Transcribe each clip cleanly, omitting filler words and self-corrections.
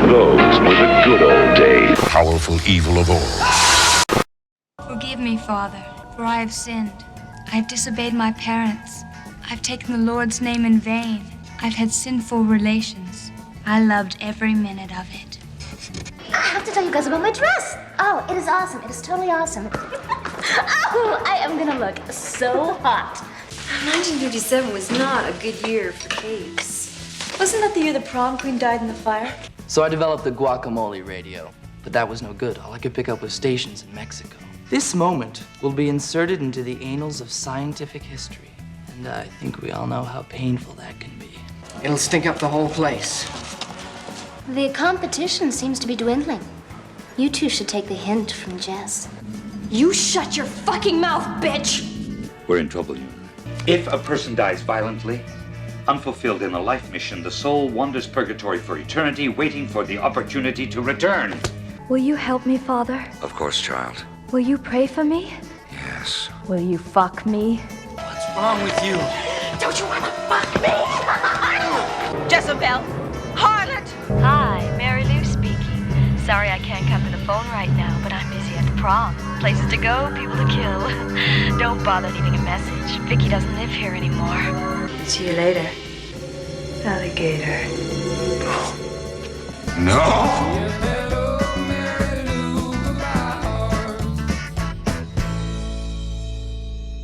Those were the good old days. Powerful evil of all. Forgive me, Father, for I have sinned. I have disobeyed my parents. I've taken the Lord's name in vain. I've had sinful relations. I loved every minute of it. I have to tell you guys about my dress. Oh, it is awesome. It is totally awesome. Oh, I am gonna look so hot. 1957 was not a good year for capes. Wasn't that the year the prom queen died in the fire? So I developed the guacamole radio, but that was no good. All I could pick up was stations in Mexico. This moment will be inserted into the annals of scientific history, and I think we all know how painful that can be. It'll stink up the whole place. The competition seems to be dwindling. You two should take the hint from Jess. You shut your fucking mouth, bitch! We're in trouble here. If a person dies violently, unfulfilled in a life mission, the soul wanders purgatory for eternity, waiting for the opportunity to return. Will you help me, Father? Of course, child. Will you pray for me? Yes. Will you fuck me? What's wrong with you? Don't you wanna fuck me? Jezebel! Harlot! Hi, Mary Lou speaking. Sorry I can't come to the phone right now, but I'm busy at the prom. Places to go, people to kill. Don't bother leaving a message. Vicky doesn't live here anymore. See you later, alligator. No!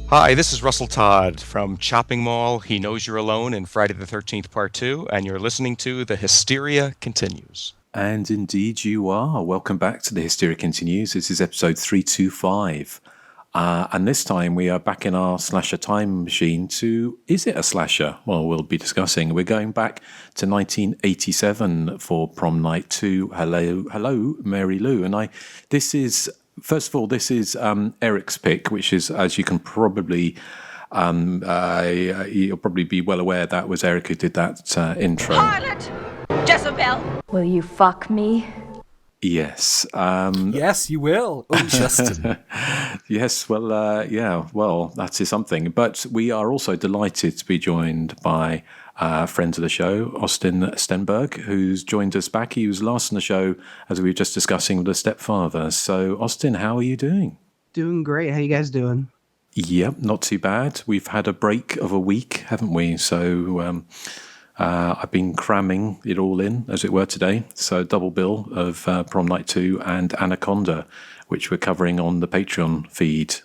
Hi, this is Russell Todd from Chopping Mall, He Knows You're Alone, and Friday the 13th Part 2, and you're listening to The Hysteria Continues. And indeed you are. Welcome back to The Hysteria Continues. This is episode 325. And this time we are back in our slasher time machine to, is it a slasher? Well, we'll be discussing. We're going back to 1987 for Prom Night 2. Hello, Mary Lou. And this is Erik's pick, which is, as you can probably, you'll probably be well aware, that was Erik who did that intro. Harlot! Jezebel! Will you fuck me? Yes. Yes, you will. Oh, Justin. Yes, well, yeah, well, that is something. But we are also delighted to be joined by friends of the show, Austin Stenberg, who's joined us back. He was last on the show, as we were just discussing, with the stepfather. So, Austin, how are you doing? Doing great. How you guys doing? Yep, not too bad. We've had a break of a week, haven't we? So I've been cramming it all in, as it were, today. So double bill of Prom Night 2 and Anaconda, which we're covering on the Patreon feed.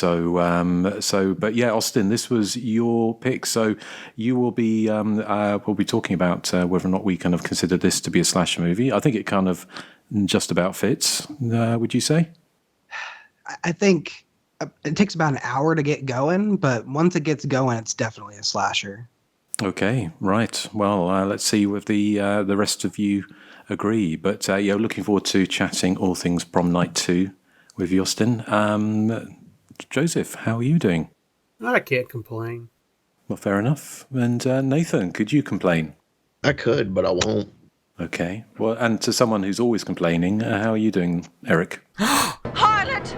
But yeah, Austin, this was your pick. So you will be, we'll be talking about whether or not we kind of consider this to be a slasher movie. I think it kind of just about fits. Would you say? I think it takes about an hour to get going, but once it gets going, it's definitely a slasher. Okay, right. Well, let's see if the rest of you agree. But yeah, looking forward to chatting all things Prom Night 2 with you, Austin. Joseph, how are you doing? I can't complain. Well, fair enough. And Nathan, could you complain? I could, but I won't. Okay. Well, and to someone who's always complaining, how are you doing, Erik? Harlot!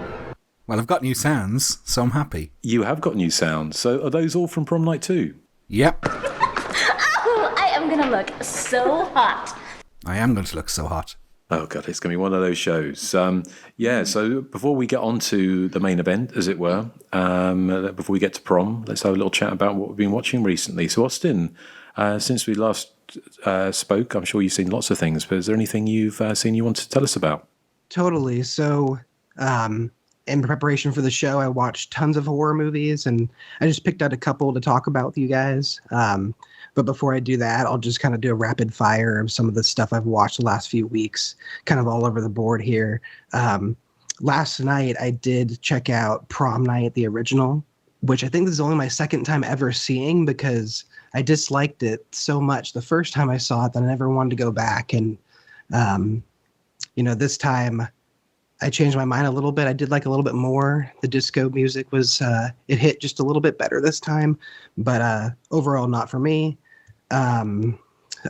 Well, I've got new sounds, so I'm happy. You have got new sounds. So are those all from Prom Night 2? Yep. Oh, I am gonna look so hot. I am going to look so hot. Oh, God, it's going to be one of those shows. Yeah, so before we get on to the main event, as it were, before we get to prom, let's have a little chat about what we've been watching recently. So, Austin, since we last spoke, I'm sure you've seen lots of things, but is there anything you've seen you want to tell us about? Totally. So, in preparation for the show, I watched tons of horror movies, and I just picked out a couple to talk about with you guys. But before I do that, I'll just kind of do a rapid fire of some of the stuff I've watched the last few weeks, kind of all over the board here. Last night, I did check out Prom Night, the original, which I think this is only my second time ever seeing because I disliked it so much the first time I saw it that I never wanted to go back. And, this time I changed my mind a little bit. I did like a little bit more. The disco music was, it hit just a little bit better this time, but overall not for me.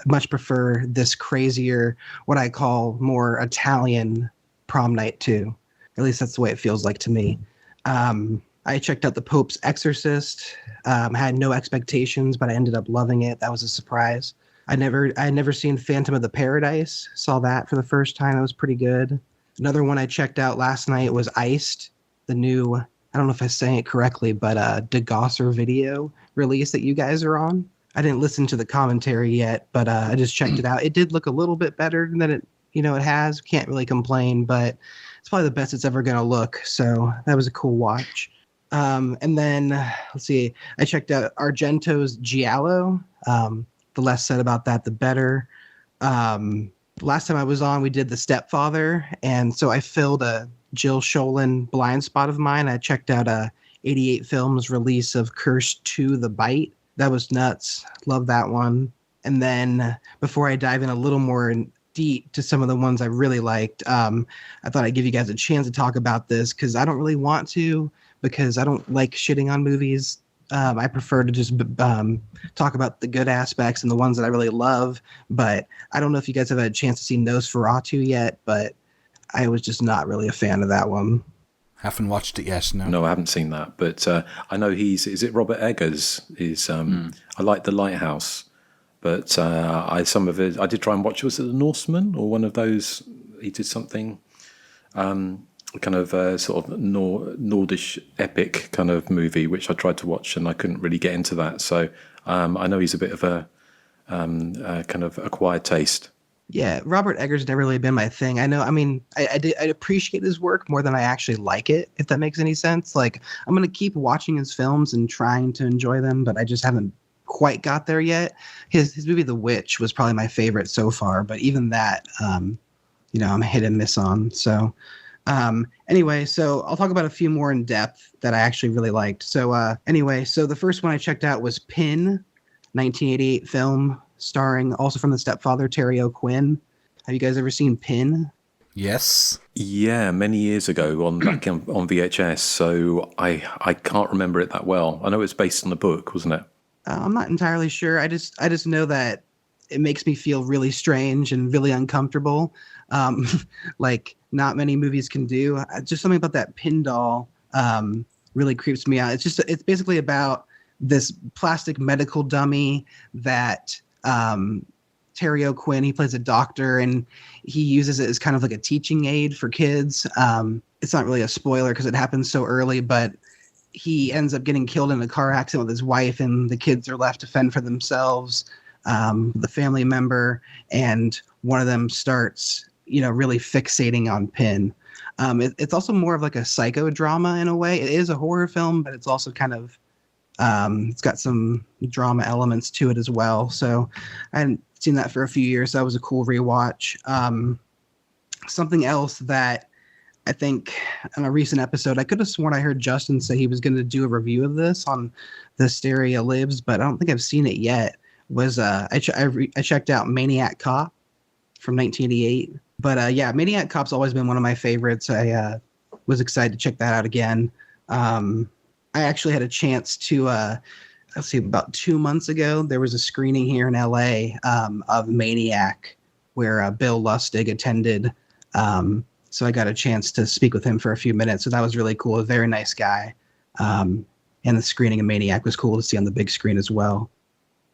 Much prefer this crazier, what I call more Italian Prom Night 2. At least that's the way it feels like to me. I checked out The Pope's Exorcist. Had no expectations, but I ended up loving it. That was a surprise. I had never seen Phantom of the Paradise. Saw that for the first time. That was pretty good. Another one I checked out last night was Iced, the new, I don't know if I'm saying it correctly, but DeGosser video release that you guys are on. I didn't listen to the commentary yet, but I just checked it out. It did look a little bit better than it has. Can't really complain, but it's probably the best it's ever going to look. So that was a cool watch. And then, let's see, I checked out Argento's Giallo. The less said about that, the better. Last time I was on, we did The Stepfather, and so I filled a Jill Sholin blind spot of mine. I checked out 88 Films release of Curse 2: The Bite. That was nuts. Love that one. And then before I dive in a little more deep to some of the ones I really liked, I thought I'd give you guys a chance to talk about this because I don't really want to, because I don't like shitting on movies. I prefer to just talk about the good aspects and the ones that I really love. But I don't know if you guys have had a chance to see Nosferatu yet, but I was just not really a fan of that one. Haven't watched it yet, no. No, I haven't seen that. But I know is it Robert Eggers? I like The Lighthouse. But I did try and watch, was it The Norseman or one of those? He did something kind of sort of Nordish epic kind of movie, which I tried to watch and I couldn't really get into that. So I know he's a bit of a kind of acquired taste. Yeah, Robert Eggers never really been my thing. I know, I mean, I appreciate his work more than I actually like it, if that makes any sense. Like, I'm going to keep watching his films and trying to enjoy them, but I just haven't quite got there yet. His movie The Witch was probably my favorite so far, but even that, I'm hit and miss on. So anyway, so I'll talk about a few more in depth that I actually really liked. So so the first one I checked out was Pin, 1988 film starring, also from The Stepfather, Terry O'Quinn. Have you guys ever seen Pin? Yes. Yeah, many years ago on VHS. So I can't remember it that well. I know it's based on the book, wasn't it? I'm not entirely sure. I just know that it makes me feel really strange and really uncomfortable. Like not many movies can do. Just something about that pin doll really creeps me out. It's basically about this plastic medical dummy that Terry O'Quinn, he plays a doctor, and he uses it as kind of like a teaching aid for kids. It's not really a spoiler because it happens so early, but he ends up getting killed in a car accident with his wife, and the kids are left to fend for themselves. The family member, and one of them starts, really fixating on Pin. It's also more of like a psychodrama in a way. It is a horror film, but it's also kind of, it's got some drama elements to it as well. So I hadn't seen that for a few years. So that was a cool rewatch. Something else that I think on a recent episode, I could have sworn I heard Justin say he was going to do a review of this on the Hysteria Lives, but I don't think I've seen it yet. Was I checked out Maniac Cop from 1988. But Maniac Cop's always been one of my favorites. I was excited to check that out again. I actually had a chance to, about 2 months ago, there was a screening here in LA of Maniac where Bill Lustig attended. So I got a chance to speak with him for a few minutes. So that was really cool. A very nice guy. And the screening of Maniac was cool to see on the big screen as well.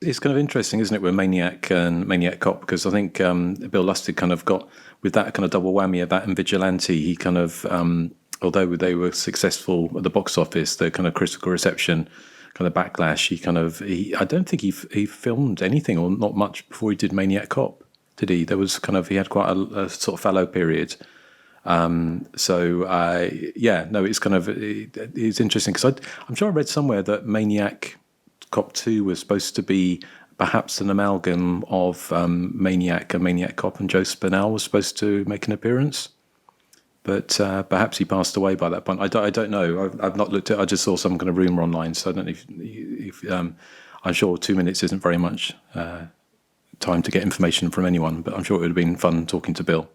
It's kind of interesting, isn't it, with Maniac and Maniac Cop? Because I think Bill Lustig kind of got, with that kind of double whammy of that and Vigilante, he kind of, although they were successful at the box office, the kind of critical reception, kind of backlash, I don't think he filmed anything or not much before he did Maniac Cop, did he? He had quite a sort of fallow period. It's kind of, it's interesting because I'm sure I read somewhere that Maniac Cop 2 was supposed to be perhaps an amalgam of Maniac and Maniac Cop, and Joe Spinell was supposed to make an appearance. But perhaps he passed away by that point. I don't know. I've not looked at. I just saw some kind of rumor online, so I don't know if I'm sure 2 minutes isn't very much time to get information from anyone. But I'm sure it would have been fun talking to Bill.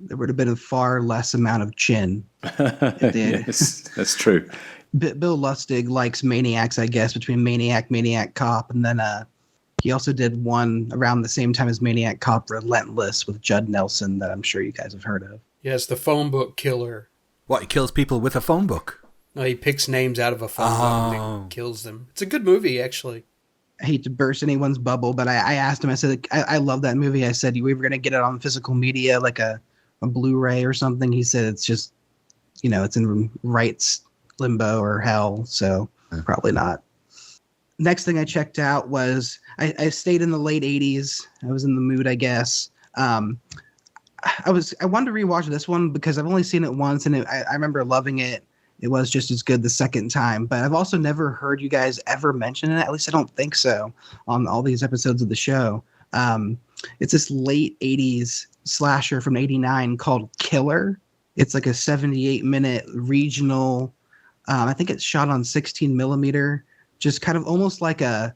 There would have been a far less amount of chin. Yes, that's true. Bill Lustig likes Maniacs, I guess, between Maniac Cop, and then he also did one around the same time as Maniac Cop, Relentless, with Judd Nelson, that I'm sure you guys have heard of. Yes, the phone book killer. What, he kills people with a phone book? No, he picks names out of a phone book and then kills them. It's a good movie, actually. I hate to burst anyone's bubble, but I asked him, I said, I love that movie. I said, we were going to get it on physical media, like a Blu-ray or something. He said, it's just, it's in rights limbo or hell. So probably not. Next thing I checked out was, I stayed in the late 80s. I was in the mood, I guess. I wanted to rewatch this one because I've only seen it once and I remember loving it. It was just as good the second time, but I've also never heard you guys ever mention it. At least I don't think so on all these episodes of the show. It's this late 80s slasher from 89 called Killer. It's like a 78-minute regional. I think it's shot on 16 millimeter, just kind of almost like I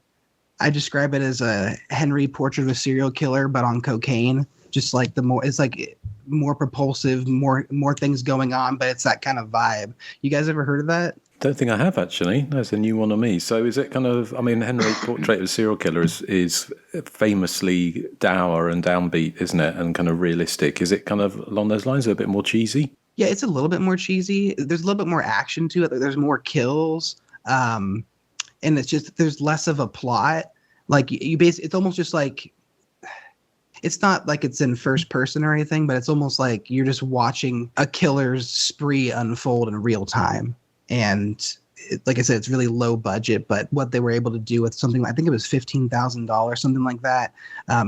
describe it as a Henry Portrait of a Serial Killer, but on cocaine. Just like it's like more propulsive, more things going on, but it's that kind of vibe. You guys ever heard of that? Don't think I have, actually. That's a new one on me. So is it kind of, Henry Portrait of a Serial Killer is famously dour and downbeat, isn't it? And kind of realistic. Is it kind of along those lines, a bit more cheesy? Yeah, it's a little bit more cheesy. There's a little bit more action to it. There's more kills. And it's just, there's less of a plot. Like it's almost just like, it's not like it's in first person or anything, but it's almost like you're just watching a killer's spree unfold in real time. And like I said, it's really low budget, but what they were able to do with something, I think it was $15,000, something like that,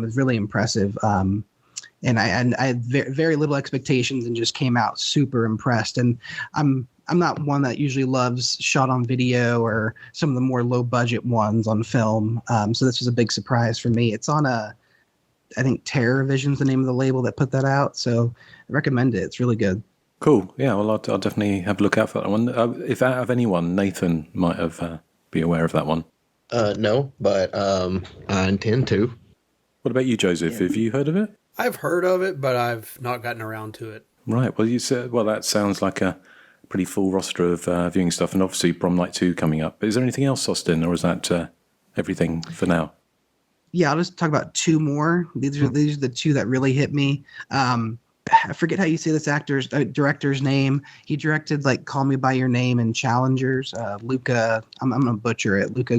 is really impressive. And I had very little expectations and just came out super impressed. And I'm not one that usually loves shot on video or some of the more low budget ones on film. So this was a big surprise for me. It's on I think Terror Vision's the name of the label that put that out. So I recommend it. It's really good. Cool. Yeah, well, I'll definitely have a look out for that one. If out of anyone, Nathan might have be aware of that one. No, but I intend to. What about you, Joseph? Have you heard of it? I've heard of it, but I've not gotten around to it. Right. Well, you said, that sounds like a pretty full roster of viewing stuff, and obviously Prom Night 2 coming up. Is there anything else, Austin, or is that everything for now? Yeah, I'll just talk about two more. These are the two that really hit me. I forget how you say this director's name. He directed like Call Me by Your Name and Challengers. Luca, I'm gonna butcher it. Luca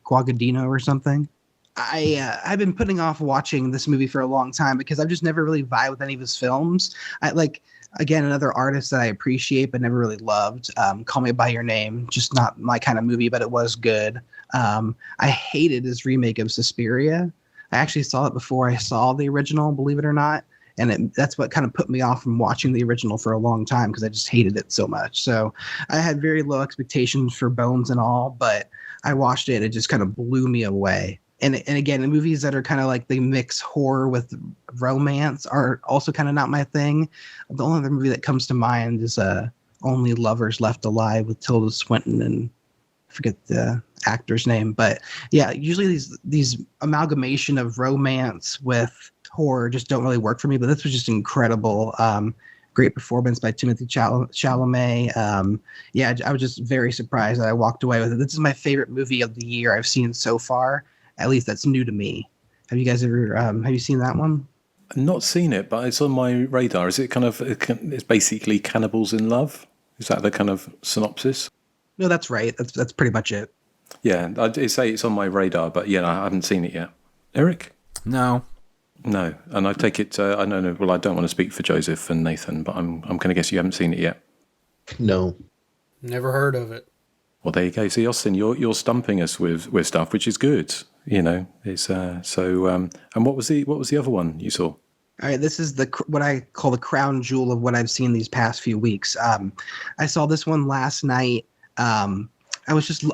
Guadagnino or something. I've been putting off watching this movie for a long time because I've just never really vibed with any of his films. Again, another artist that I appreciate but never really loved. Call Me by Your Name, just not my kind of movie, but it was good. I hated his remake of Suspiria. I actually saw it before I saw the original, believe it or not. And that's what kind of put me off from watching the original for a long time because I just hated it so much. So I had very low expectations for Bones and all, but I watched it and it just kind of blew me away. And again, the movies that are kind of like they mix horror with romance are also kind of not my thing. The only other movie that comes to mind is Only Lovers Left Alive with Tilda Swinton and I forget the actor's name. But yeah, usually these amalgamation of romance with horror just don't really work for me. But this was just incredible. Great performance by Timothée Chalamet. Yeah, I was just very surprised that I walked away with it. This is my favorite movie of the year I've seen so far. At least that's new to me. Have you guys ever, have you seen that one? I've not seen it, but it's on my radar. Is it kind of, it's basically cannibals in love? Is that the kind of synopsis? No, that's right. That's pretty much it. Yeah, I'd say it's on my radar, but yeah, I haven't seen it yet. Eric? No. No, and I take it, I know, well, I don't want to speak for Joseph and Nathan, but I'm going to guess you haven't seen it yet. No. Never heard of it. Well, there you go. See, Austin, you're stumping us with stuff, which is good. You know, it's so. And what was the other one you saw? All right, this is what I call the crown jewel of what I've seen these past few weeks. I saw this one last night. I've actually,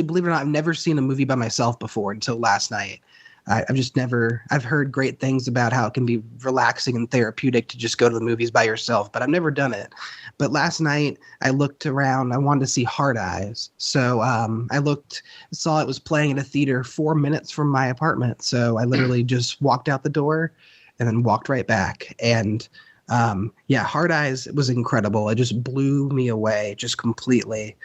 believe it or not, I've never seen a movie by myself before until last night. I've heard great things about how it can be relaxing and therapeutic to just go to the movies by yourself, but I've never done it. But last night I looked around, I wanted to see Hard Eyes. So saw it was playing in a theater 4 minutes from my apartment. So I literally just walked out the door and then walked right back. And Hard Eyes was incredible. It just blew me away just completely.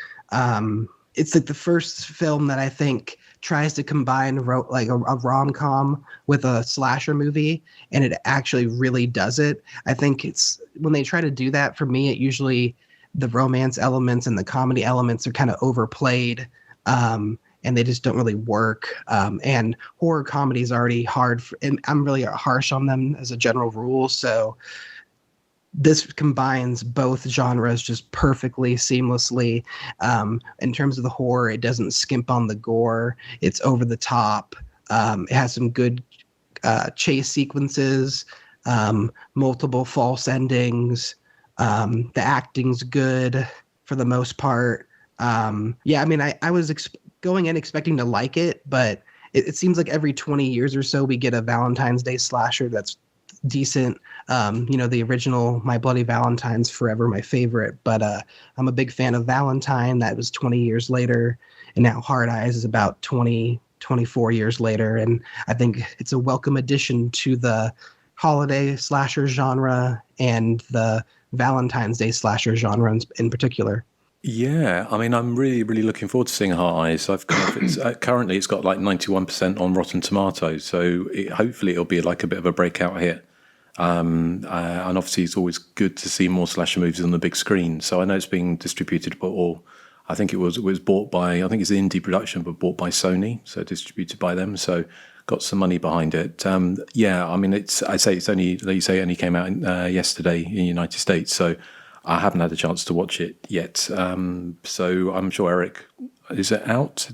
It's like the first film that I think tries to combine like a rom-com with a slasher movie, and it actually really does it. I think it's when they try to do that, for me, it usually the romance elements and the comedy elements are kind of overplayed. And and they just don't really work. And horror comedy is already hard, and I'm really harsh on them as a general rule. So this combines both genres just perfectly, seamlessly. In terms of the horror, it doesn't skimp on the gore. It's over the top. It has some good chase sequences, multiple false endings. The acting's good for the most part. Yeah, I mean, I was going in expecting to like it, but it seems like every 20 years or so we get a Valentine's Day slasher that's decent. The original My Bloody Valentine's forever my favorite, but I'm a big fan of Valentine. That was 20 years later, and now Hard Eyes is about 24 years later, and I think it's a welcome addition to the holiday slasher genre and the Valentine's Day slasher genre in particular. Yeah, I mean, I'm really, really looking forward to seeing Hard Eyes. Currently it's got like 91% on Rotten Tomatoes, so hopefully it'll be like a bit of a breakout hit. And obviously it's always good to see more slasher movies on the big screen. So I know it's being distributed, I think it was bought by, I think it's an indie production, but bought by Sony, so distributed by them. So got some money behind it. Yeah, I mean, it's only, like you say, it only came out yesterday in the United States. So I haven't had a chance to watch it yet. So I'm sure, Erik, is it out?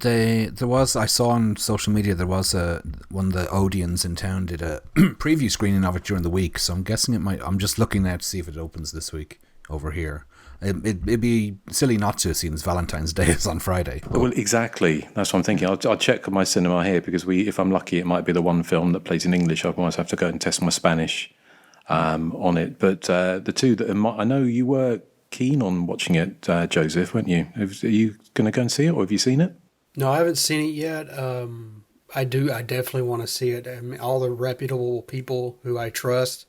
I saw on social media there was one of the Odeons in town did a preview screening of it during the week. So I'm guessing it might. I'm just looking now to see if it opens this week over here. It'd be silly not to, seeing as Valentine's Day is on Friday. Well, exactly. That's what I'm thinking. I'll check my cinema here because if I'm lucky, it might be the one film that plays in English. Otherwise, I have to go and test my Spanish on it. But the two that I know you were keen on watching it, Joseph, weren't you? Are you going to go and see it, or have you seen it? No, I haven't seen it yet. I definitely want to see it. I mean, all the reputable people who I trust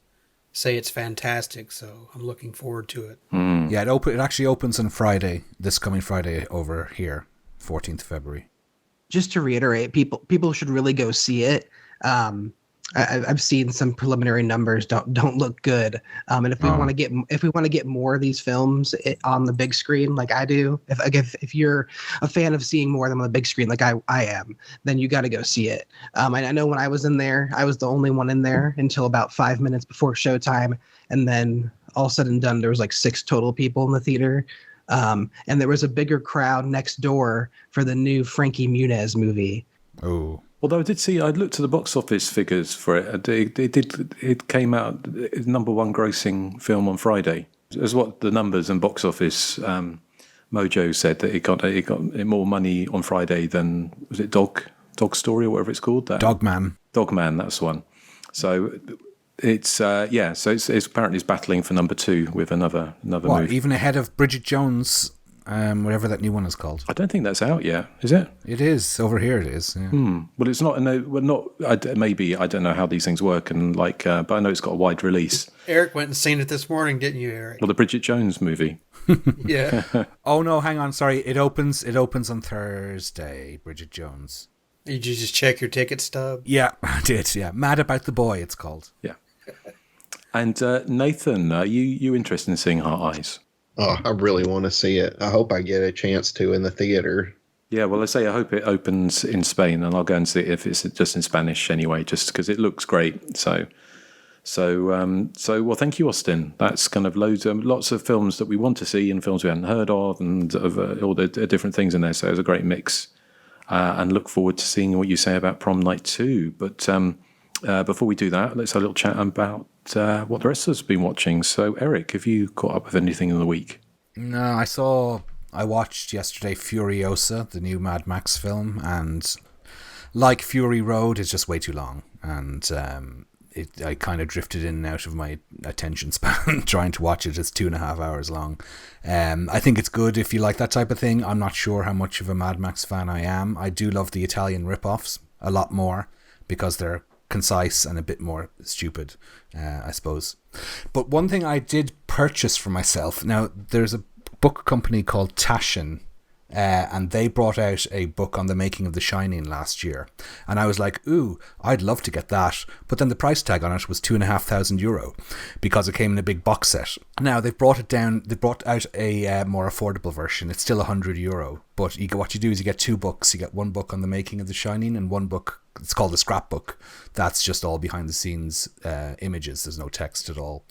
say it's fantastic, so I'm looking forward to it. Yeah, it actually opens on Friday, this coming Friday over here, 14th February. Just to reiterate, people should really go see it. I've seen some preliminary numbers don't look good. And if we want to get more of these films on the big screen, like I do, if you're a fan of seeing more of them on the big screen, like I am, then you got to go see it. And I know when I was in there, I was the only one in there until about 5 minutes before showtime, and then all said and done, there was like 6 total people in the theater. And there was a bigger crowd next door for the new Frankie Muniz movie. Oh. Although I looked at the box office figures for it. It came out number one grossing film on Friday. As what the numbers and box office Mojo said, that it got more money on Friday than, was it Dog Story or whatever it's called? Dogman, that's the one. So it's so it's apparently it's battling for number 2 with another movie. Even ahead of Bridget Jones. Whatever that new one is called. I don't think that's out yet. Is it? It is. Over here it is. Yeah. Well, it's not. Maybe I don't know how these things work, and but I know it's got a wide release. Erik went and seen it this morning, didn't you, Erik? Well, the Bridget Jones movie. Yeah. Oh no, hang on. Sorry, it opens on Thursday. Bridget Jones. Did you just check your ticket stub? Yeah, I did. Yeah, Mad About the Boy. It's called. Yeah. And Nathan, are you interested in seeing Hard Eyes? Oh, I really want to see it. I hope I get a chance to in the theater. Yeah, well, I hope it opens in Spain, and I'll go and see it if it's just in Spanish anyway, just because it looks great. So well, thank you, Austin. That's kind of lots of films that we want to see and films we hadn't heard of, and all the different things in there. So it was a great mix, and look forward to seeing what you say about Prom Night 2. But before we do that, let's have a little chat about what the rest of us have been watching. So, Erik, have you caught up with anything in the week? No, I watched yesterday Furiosa, the new Mad Max film, and like Fury Road, it's just way too long, and I kind of drifted in and out of my attention span trying to watch it. It's 2.5 hours long. I think it's good if you like that type of thing. I'm not sure how much of a Mad Max fan I am. I do love the Italian rip-offs a lot more because they're concise and a bit more stupid, I suppose. But one thing I did purchase for myself, now there's a book company called Taschen and they brought out a book on the making of The Shining last year. And I was like, ooh, I'd love to get that. But then the price tag on it was €2,500 because it came in a big box set. Now they've brought it down. They brought out a more affordable version. It's still €100, but what you do is you get 2 books. You get one book on the making of The Shining and one book. It's called a scrapbook. That's just all behind the scenes images. There's no text at all.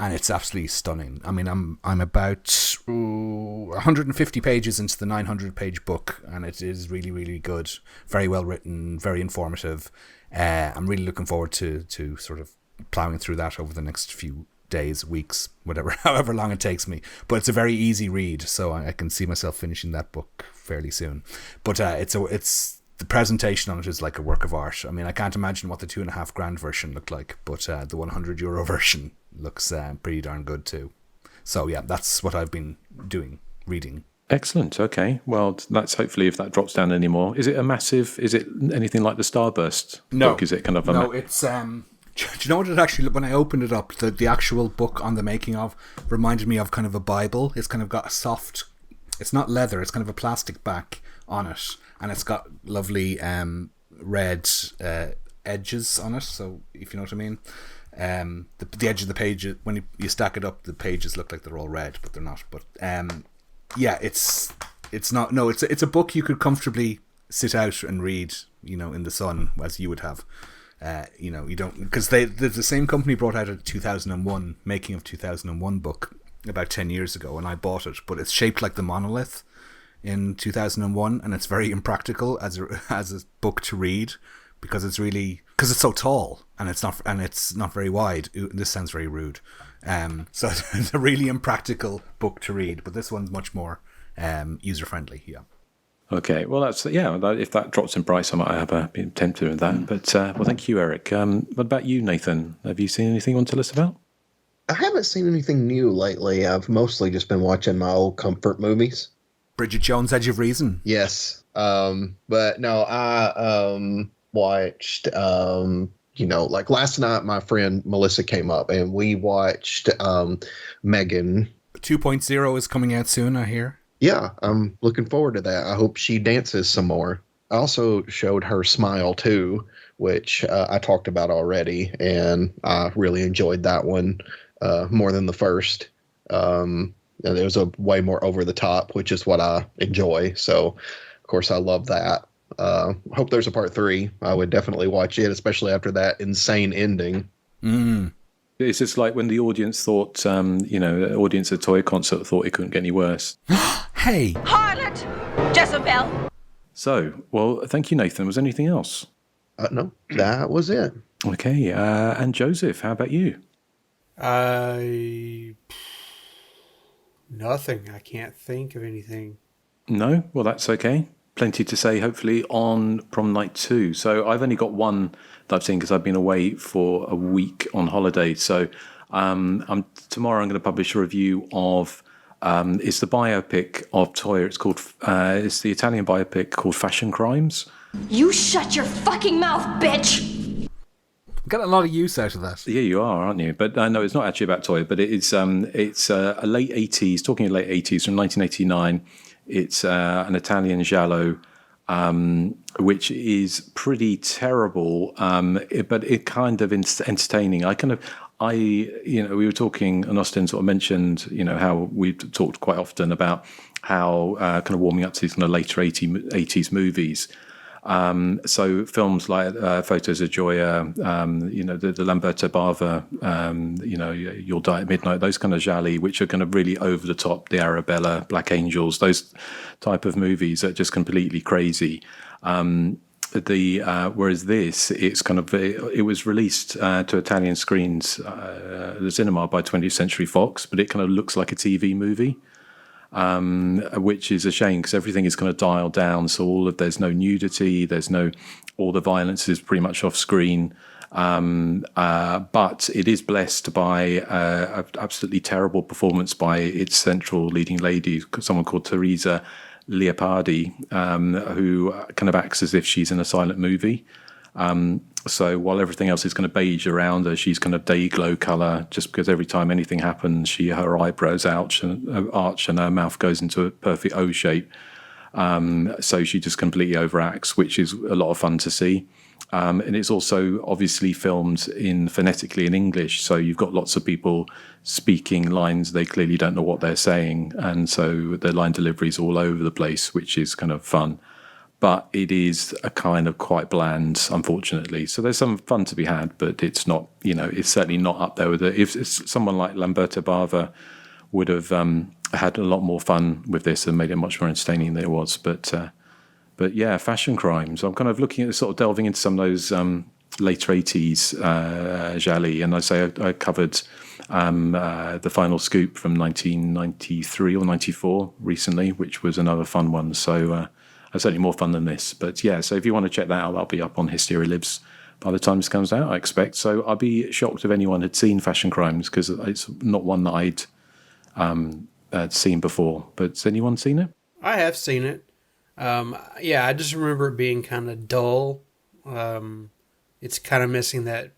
And it's absolutely stunning. I mean, I'm about 150 pages into the 900-page book, and it is really, really good. Very well written, very informative. I'm really looking forward to sort of plowing through that over the next few days, weeks, whatever, however long it takes me. But it's a very easy read, so I can see myself finishing that book fairly soon. But it's the presentation on it is like a work of art. I mean, I can't imagine what the $2,500 version looked like, but the €100 version looks pretty darn good too. So yeah, that's what I've been reading. Excellent. Okay. Well, that's hopefully if that drops down anymore. Is it anything like the Starburst book? Is it kind of a... No, it's... do you know what it actually... When I opened it up, the actual book on the making of reminded me of kind of a Bible. It's kind of got a soft... It's not leather. It's kind of a plastic back on it. And it's got lovely red edges on it. So if you know what I mean. The edge of the page, when you stack it up, the pages look like they're all red, but they're not. But yeah, it's not. No, it's a book you could comfortably sit out and read, in the sun as you would have. You don't, because the same company brought out a 2001 making of 2001 book about 10 years ago, and I bought it, but it's shaped like the monolith in 2001, and it's very impractical as a book to read because it's so tall and it's not very wide. This sounds very rude. So it's a really impractical book to read, but this one's much more user friendly. Yeah. Okay, well if that drops in price, I might be tempted with that. But well, thank you, Erik. What about you, Nathan? Have you seen anything you want to tell us about? I haven't seen anything new lately. I've mostly just been watching my old comfort movies. Bridget Jones' Edge of Reason. Yes. But no, I watched, like last night, my friend Melissa came up and we watched Megan. 2.0 is coming out soon, I hear. Yeah, I'm looking forward to that. I hope she dances some more. I also showed her Smile 2, which I talked about already, and I really enjoyed that one more than the first. And it was a way more over the top, which is what I enjoy. So, of course, I love that. Hope there's a part 3. I would definitely watch it, especially after that insane ending. Mm. It's just like when the audience thought, the audience at a toy concert thought it couldn't get any worse. Hey! Harlot! Jezebel! So, well, thank you, Nathan. Was there anything else? No, that was it. Okay, and Joseph, how about you? Nothing. I can't think of anything. No? Well, that's okay. Plenty to say, hopefully, on Prom Night 2. So I've only got one that I've seen because I've been away for a week on holiday. So tomorrow I'm going to publish a review of... it's the biopic of Toya. It's the Italian biopic called Fashion Crimes. You shut your fucking mouth, bitch! Got a lot of use out of that. Yeah, you are, aren't you? But no, it's not actually about Toya, but it's a late 80s, talking late 80s from 1989. It's an Italian giallo, which is pretty terrible, but it kind of entertaining. We were talking, and Austin sort of mentioned, how we talked quite often about how kind of warming up to these kind of later 80s movies. So films like Photos of Joya, the Lamberto Bava, You'll Die at Midnight, those kind of gialli, which are kind of really over the top, the Arabella, Black Angels, those type of movies are just completely crazy. Whereas this, it was released to Italian screens, the cinema by 20th Century Fox, but it kind of looks like a TV movie. Which is a shame because everything is kind of dialed down. So there's no nudity, all the violence is pretty much off screen. But it is blessed by an absolutely terrible performance by its central leading lady, someone called Teresa Leopardi, who kind of acts as if she's in a silent movie. So while everything else is kind of beige around her, she's kind of day glow color, just because every time anything happens, her eyebrows arch and her mouth goes into a perfect O shape. So she just completely overacts, which is a lot of fun to see. And it's also obviously filmed phonetically in English, so you've got lots of people speaking lines they clearly don't know what they're saying, and so the line delivery is all over the place, which is kind of fun. But it is a kind of quite bland, unfortunately. So there's some fun to be had, but it's not, it's certainly not up there with it. If someone like Lamberto Bava would have had a lot more fun with this and made it much more entertaining than it was. But yeah, fashion crimes. I'm kind of looking at sort of delving into some of those later 80s Jali, and I covered The Final Scoop from 1993 or 94 recently, which was another fun one. So certainly more fun than this. But yeah, so if you want to check that out, that'll be up on Hysteria Lives by the time this comes out, I expect. So I'd be shocked if anyone had seen Fashion Crimes, because it's not one that I'd seen before. But has anyone seen it? I have seen it. Yeah, I just remember it being kind of dull. It's kind of missing that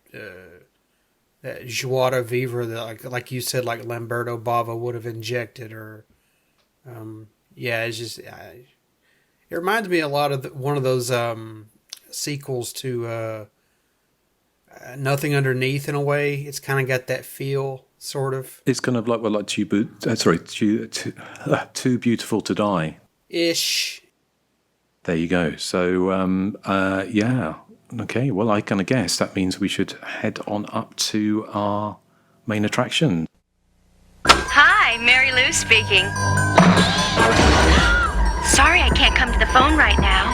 joie de vivre that, like you said, like Lamberto Bava would have injected. Or yeah, it's just it reminds me a lot of one of those sequels to Nothing Underneath in a way. It's kind of got that feel, sort of. It's kind of like Too Beautiful to Die. Ish. There you go. So, yeah. Okay, well, I kind of guess that means we should head on up to our main attraction. Hi, Mary Lou speaking. Sorry I can't come to the phone right now.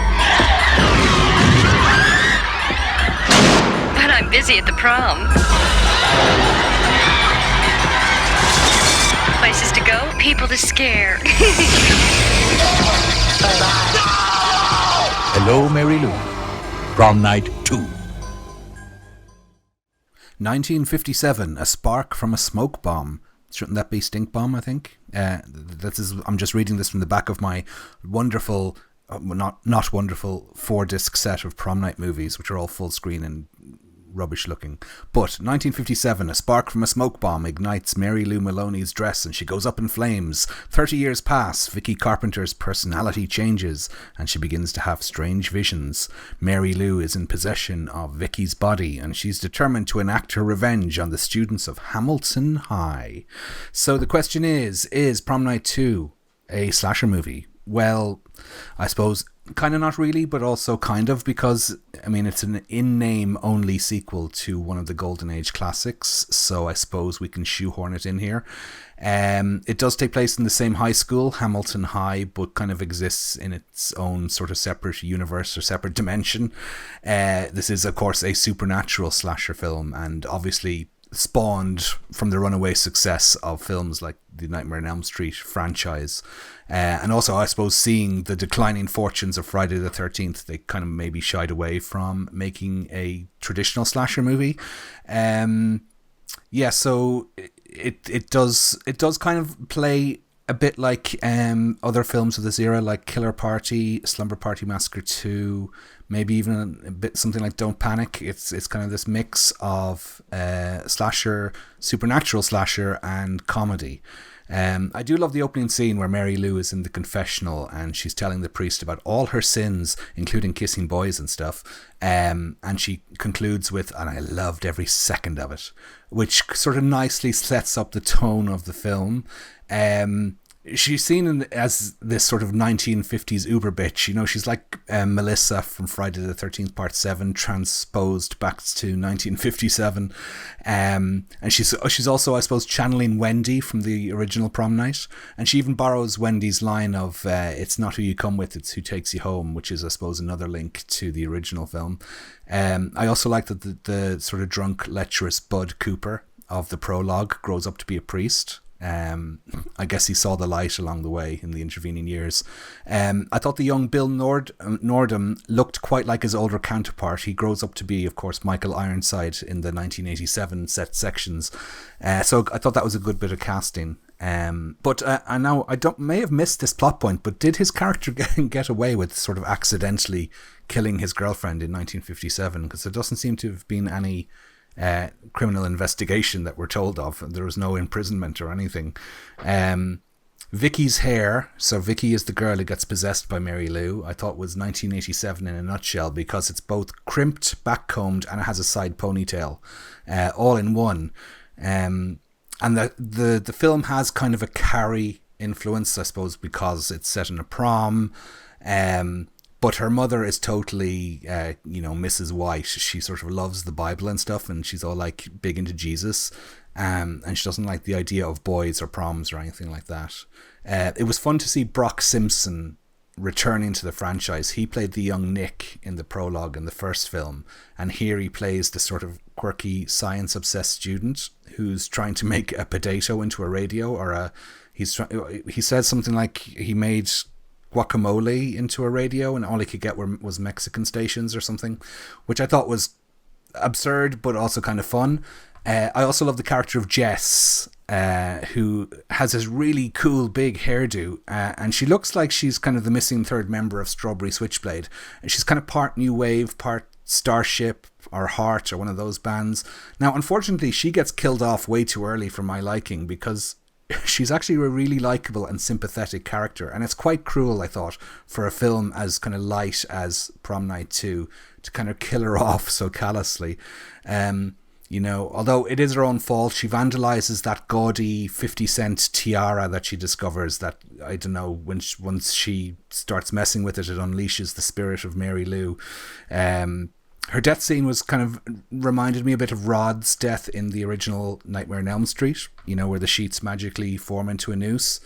But I'm busy at the prom. Places to go, people to scare. Hello, Mary Lou. Prom Night 2. 1957, A Spark from a Smoke Bomb. Shouldn't that be Stink Bomb, I think? I'm just reading this from the back of my wonderful, not wonderful, 4-disc set of Prom Night movies, which are all full screen and rubbish looking. But 1957, a spark from a smoke bomb ignites Mary Lou Maloney's dress and she goes up in flames. 30 years pass, Vicky Carpenter's personality changes and she begins to have strange visions. Mary Lou is in possession of Vicky's body and she's determined to enact her revenge on the students of Hamilton High. So the question is Prom Night 2 a slasher movie? Well, I suppose kind of not really, but also kind of, because I mean it's an in-name only sequel to one of the Golden Age classics, so I suppose we can shoehorn it in here. It does take place in the same high school, Hamilton High, but kind of exists in its own sort of separate universe or separate dimension. This is, of course, a supernatural slasher film, and obviously spawned from the runaway success of films like the Nightmare on Elm Street franchise. And also, I suppose, seeing the declining fortunes of Friday the 13th, they kind of maybe shied away from making a traditional slasher movie. Yeah, so it does kind of play a bit like other films of this era, like Killer Party, Slumber Party Massacre 2, maybe even a bit something like Don't Panic. It's kind of this mix of slasher, supernatural slasher, and comedy. I do love the opening scene where Mary Lou is in the confessional and she's telling the priest about all her sins, including kissing boys and stuff. And she concludes with, and I loved every second of it, which sort of nicely sets up the tone of the film. She's seen as this sort of 1950s uber bitch. You know, she's like Melissa from Friday the 13th Part 7 transposed back to 1957. And she's also, I suppose, channeling Wendy from the original Prom Night. And she even borrows Wendy's line of, it's not who you come with, it's who takes you home, which is, I suppose, another link to the original film. I also like that the sort of drunk, lecherous Bud Cooper of the prologue grows up to be a priest. I guess he saw the light along the way in the intervening years. I thought the young Bill Nordham looked quite like his older counterpart. He grows up to be, of course, Michael Ironside in the 1987 set sections. So I thought that was a good bit of casting. But I know may have missed this plot point, but did his character get away with sort of accidentally killing his girlfriend in 1957? Because there doesn't seem to have been any criminal investigation that we're told of. There was no imprisonment or anything. Vicky's hair, so Vicky is the girl who gets possessed by Mary Lou, I thought was 1987 in a nutshell, because it's both crimped, backcombed, and it has a side ponytail, all in one. And the film has kind of a Carrie influence, I suppose, because it's set in a prom. But her mother is totally, Mrs. White. She sort of loves the Bible and stuff, and she's all like big into Jesus. And she doesn't like the idea of boys or proms or anything like that. It was fun to see Brock Simpson returning to the franchise. He played the young Nick in the prologue in the first film, and here he plays the sort of quirky science-obsessed student who's trying to make a potato into a radio, or he says something like he made guacamole into a radio and all he could get was Mexican stations or something, which I thought was absurd but also kind of fun. I also love the character of Jess, who has this really cool big hairdo, and she looks like she's kind of the missing third member of Strawberry Switchblade, and she's kind of part New Wave, part Starship or Heart or one of those bands. Now unfortunately she gets killed off way too early for my liking, because she's actually a really likable and sympathetic character, and it's quite cruel, I thought, for a film as kind of light as Prom Night 2 to kind of kill her off so callously. Although it is her own fault, she vandalizes that gaudy 50-cent tiara that she discovers that, I don't know, once she starts messing with it, it unleashes the spirit of Mary Lou. Her death scene was kind of reminded me a bit of Rod's death in the original Nightmare on Elm Street, where the sheets magically form into a noose.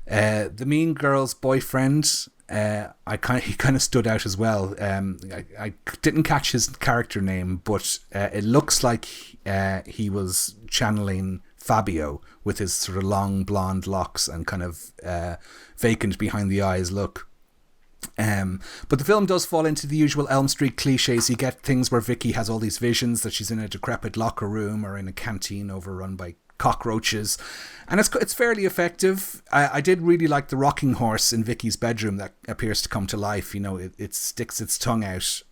The mean girl's boyfriend, he kind of stood out as well. I didn't catch his character name, but it looks like he was channeling Fabio with his sort of long blonde locks and kind of vacant behind the eyes look. But the film does fall into the usual Elm Street cliches. You get things where Vicky has all these visions that she's in a decrepit locker room or in a canteen overrun by cockroaches, and it's fairly effective. I did really like the rocking horse in Vicky's bedroom that appears to come to life. It sticks its tongue out,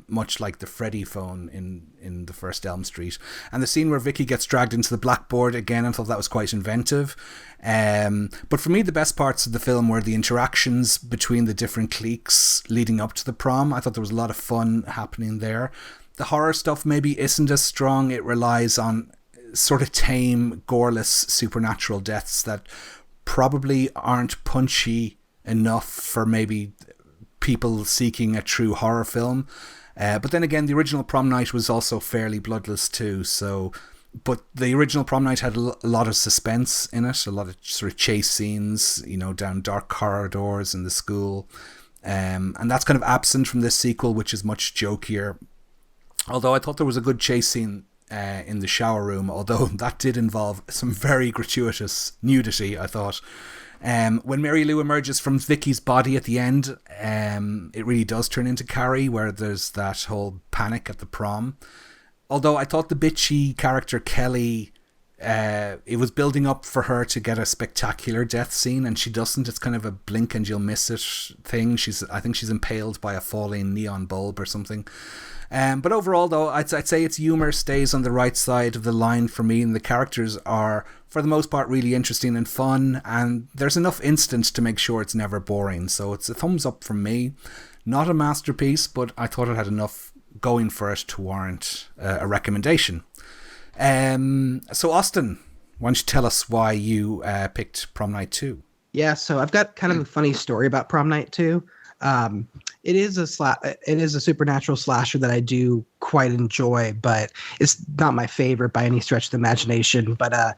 much like the Freddy phone in the first Elm Street. And the scene where Vicky gets dragged into the blackboard, again, I thought that was quite inventive. But for me, the best parts of the film were the interactions between the different cliques leading up to the prom. I thought there was a lot of fun happening there. The horror stuff maybe isn't as strong. It relies on sort of tame, goreless supernatural deaths that probably aren't punchy enough for maybe people seeking a true horror film. But then again, the original Prom Night was also fairly bloodless too. But the original Prom Night had a lot of suspense in it, a lot of sort of chase scenes, down dark corridors in the school. And that's kind of absent from this sequel, which is much jokier. Although I thought there was a good chase scene in the shower room, although that did involve some very gratuitous nudity, I thought. When Mary Lou emerges from Vicky's body at the end, it really does turn into Carrie, where there's that whole panic at the prom. Although I thought the bitchy character Kelly, it was building up for her to get a spectacular death scene, and she doesn't. It's kind of a blink and you'll miss it thing. I think she's impaled by a falling neon bulb or something. But overall, though, I'd say its humour stays on the right side of the line for me, and the characters are, for the most part, really interesting and fun, and there's enough instant to make sure it's never boring. So it's a thumbs up from me. Not a masterpiece, but I thought it had enough going for it to warrant a recommendation. So Austin, why don't you tell us why you picked Prom Night 2? Yeah, so I've got kind of a funny story about Prom Night 2. It is a supernatural slasher that I do quite enjoy, but it's not my favorite by any stretch of the imagination. But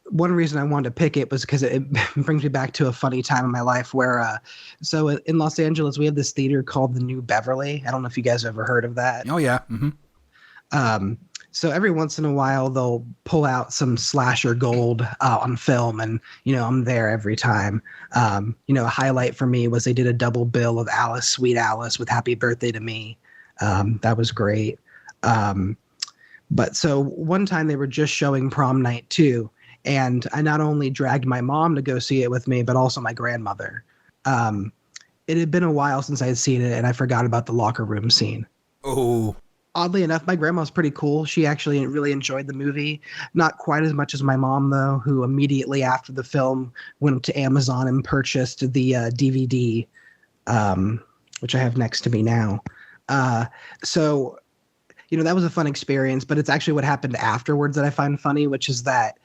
one reason I wanted to pick it was because it brings me back to a funny time in my life where, so in Los Angeles, we have this theater called the New Beverly. I don't know if you guys have ever heard of that. Oh, yeah. Mm-hmm. So every once in a while, they'll pull out some slasher gold on film, and, I'm there every time. A highlight for me was they did a double bill of Alice, Sweet Alice with Happy Birthday to Me. That was great. But so one time they were just showing Prom Night 2, And I not only dragged my mom to go see it with me, but also my grandmother. It had been a while since I had seen it, and I forgot about the locker room scene. Oh. Oddly enough, my grandma's pretty cool. She actually really enjoyed the movie. Not quite as much as my mom, though, who immediately after the film went to Amazon and purchased the DVD, which I have next to me now. So, that was a fun experience, but it's actually what happened afterwards that I find funny, which is that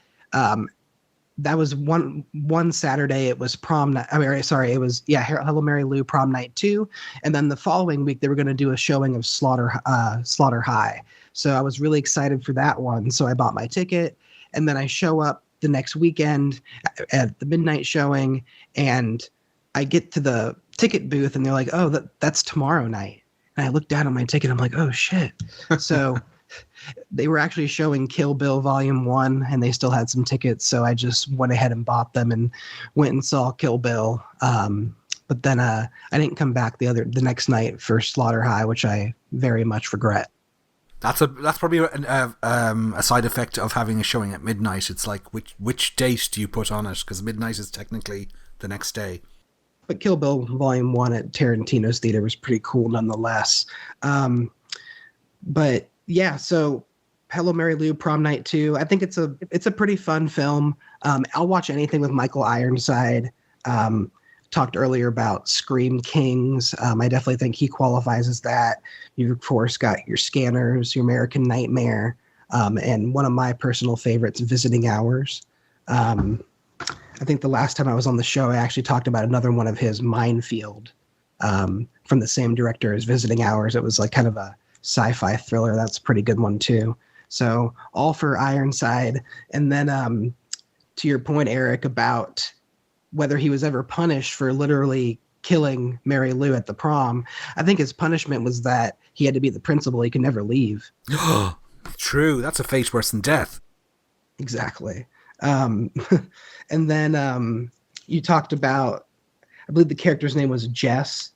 that was one Saturday. It was prom night. It was Hello Mary Lou prom night 2, and then the following week they were going to do a showing of Slaughter High. So I was really excited for that one. So I bought my ticket, and then I show up the next weekend at the midnight showing, and I get to the ticket booth, and they're like, "Oh, that's tomorrow night." And I look down at my ticket, I'm like, "Oh shit!" So. They were actually showing Kill Bill Volume 1, and they still had some tickets, so I just went ahead and bought them and went and saw Kill Bill. But then I didn't come back the next night for Slaughter High, which I very much regret. That's probably a side effect of having a showing at midnight. It's like which date do you put on it? Because midnight is technically the next day. But Kill Bill Volume 1 at Tarantino's theater was pretty cool nonetheless. But yeah, so Hello Mary Lou Prom Night 2. I think it's a pretty fun film. I'll watch anything with Michael Ironside. Talked earlier about Scream Kings. I definitely think he qualifies as that. You've of course got your Scanners, your American Nightmare, and one of my personal favorites, Visiting Hours. I think the last time I was on the show, I actually talked about another one of his, Minefield, from the same director as Visiting Hours. It was like kind of a sci-fi thriller. That's a pretty good one too. So all for Ironside. And then to your point, Eric, about whether he was ever punished for literally killing Mary Lou at the prom, I think his punishment was that he had to be the principal. He could never leave. True. That's a fate worse than death. Exactly. And then you talked about, I believe the character's name was Jess.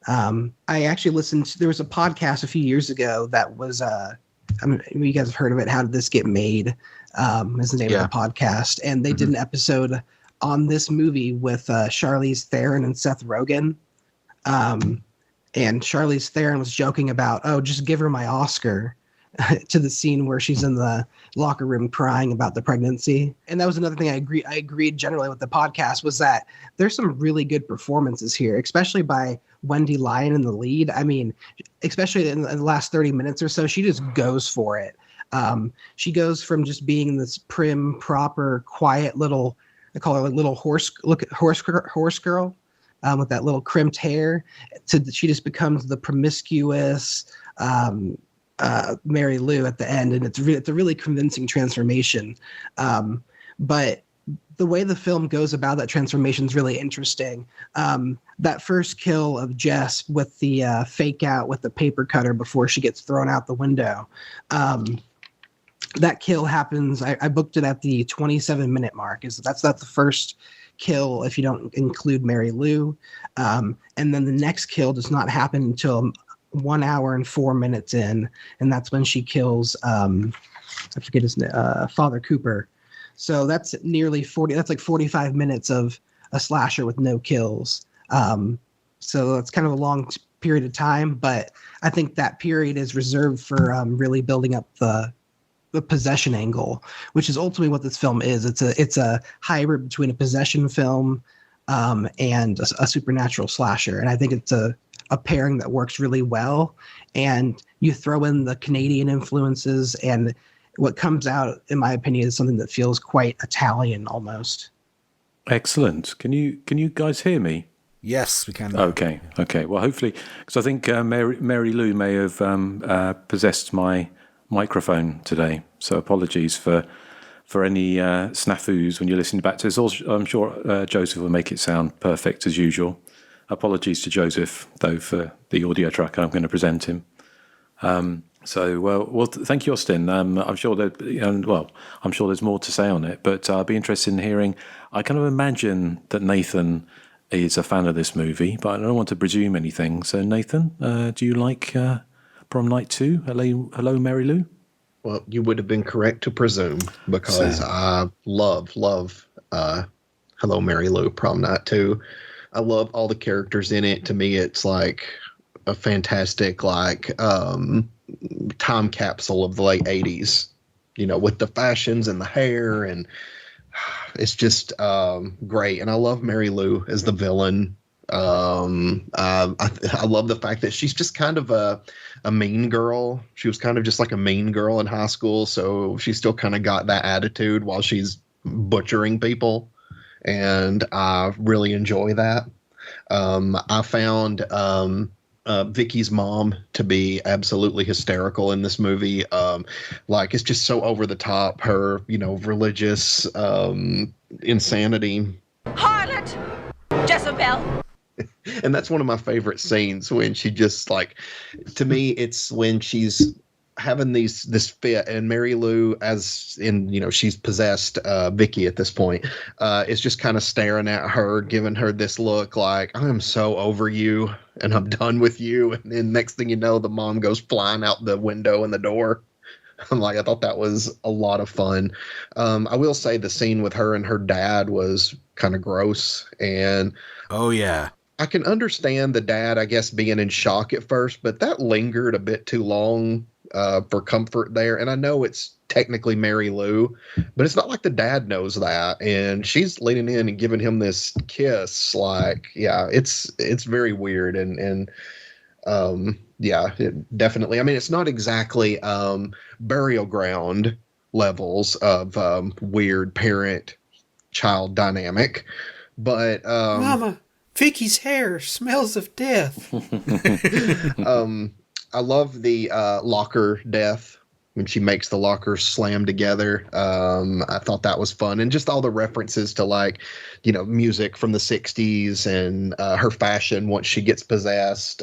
I actually listened to, there was a podcast a few years ago that was, you guys have heard of it, How Did This Get Made, is the name of the podcast. And they did an episode on this movie with Charlize Theron and Seth Rogen. And Charlize Theron was joking about, oh, just give her my Oscar, to the scene where she's in the locker room crying about the pregnancy. And that was another thing I agreed generally with the podcast, was that there's some really good performances here, especially by Wendy Lyon in the lead. I mean, especially in the last 30 minutes or so, she just goes for it. She goes from just being this prim, proper, quiet little, I call her a little horse girl with that little crimped hair, to she just becomes the promiscuous Mary Lou at the end, and it's a really convincing transformation. But the way the film goes about that transformation is really interesting. That first kill of Jess with the fake out with the paper cutter before she gets thrown out the window. That kill happens. I booked it at the 27-minute mark. That's not the first kill if you don't include Mary Lou. And then the next kill does not happen until 1 hour and 4 minutes in, and that's when she kills I forget his name, Father Cooper. So that's nearly 40. That's like 45 minutes of a slasher with no kills. So that's kind of a long period of time, but I think that period is reserved for really building up the possession angle, which is ultimately what this film is. It's a hybrid between a possession film and a supernatural slasher, and I think it's a pairing that works really well. And you throw in the Canadian influences, and what comes out, in my opinion, is something that feels quite Italian almost. Excellent. Can you guys hear me? Yes, we can. Okay. Well, hopefully, because I think Mary Lou may have possessed my microphone today. So apologies for any snafus when you're listening back to this. I'm sure Joseph will make it sound perfect as usual. Apologies to Joseph, though, for the audio track I'm going to present him. Thank you, Austin. I'm sure I'm sure there's more to say on it, but I'll be interested in hearing. I kind of imagine that Nathan is a fan of this movie, but I don't want to presume anything. So, Nathan, do you like Prom Night 2? Hello, Mary Lou? Well, you would have been correct to presume, because Same. I love Hello, Mary Lou, Prom Night 2. I love all the characters in it. To me, it's like a fantastic, like, time capsule of the late 80s, you know, with the fashions and the hair, and it's just great. And I love Mary Lou as the villain. I love the fact that she's just kind of a mean girl. She was kind of just like a mean girl in high school, so she still kind of got that attitude while she's butchering people, and I really enjoy that. I found Vicky's mom to be absolutely hysterical in this movie. Like, it's just so over the top, her, you know, religious insanity. Harlot! Jezebel! And that's one of my favorite scenes, when she just, like, to me, it's when she's having this fit, and Mary Lou, as in, you know, she's possessed Vicky at this point, is just kind of staring at her, giving her this look like, I am so over you and I'm done with you. And then next thing you know, the mom goes flying out the window and the door. I'm like, I thought that was a lot of fun. I will say the scene with her and her dad was kind of gross. And oh yeah, I can understand the dad, I guess, being in shock at first, but that lingered a bit too long for comfort there. And I know it's technically Mary Lou, but it's not like the dad knows that. And she's leaning in and giving him this kiss. Like, yeah, it's very weird. And yeah, it definitely, I mean, it's not exactly Burial Ground levels of weird parent-child dynamic, but Mama, Vicky's hair smells of death. I love the locker death when she makes the lockers slam together. I thought that was fun. And just all the references to, like, you know, music from the 60s and her fashion once she gets possessed.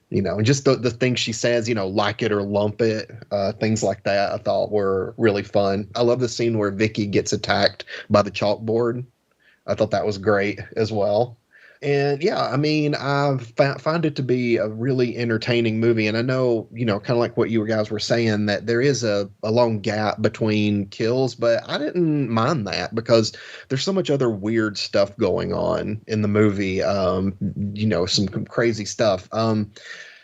You know, and just the things she says, you know, like it or lump it, things like that, I thought were really fun. I love the scene where Vicky gets attacked by the chalkboard. I thought that was great as well. And yeah, I mean, I found it to be a really entertaining movie. And I know, you know, kind of like what you guys were saying, that there is a long gap between kills, but I didn't mind that because there's so much other weird stuff going on in the movie. You know, some crazy stuff.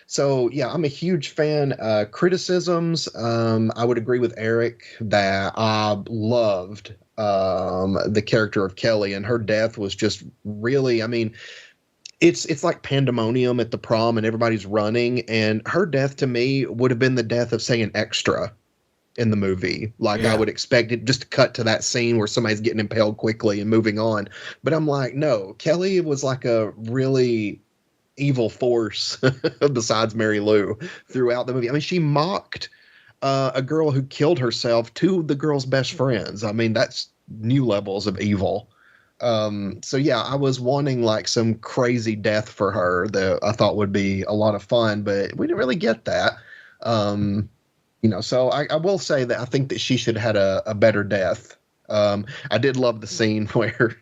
So yeah, I'm a huge fan. Criticisms, I would agree with Erik that I loved the character of Kelly, and her death was just really, I mean, it's like pandemonium at the prom and everybody's running, and her death to me would have been the death of, say, an extra in the movie. Like, yeah. I would expect it just to cut to that scene where somebody's getting impaled quickly and moving on. But I'm like, no, Kelly was like a really evil force besides Mary Lou throughout the movie. I mean, she mocked a girl who killed herself to the girl's best friends. I mean, that's new levels of evil. So yeah, I was wanting like some crazy death for her that I thought would be a lot of fun, but we didn't really get that. You know, so I will say that I think that she should have had a better death. I did love the scene where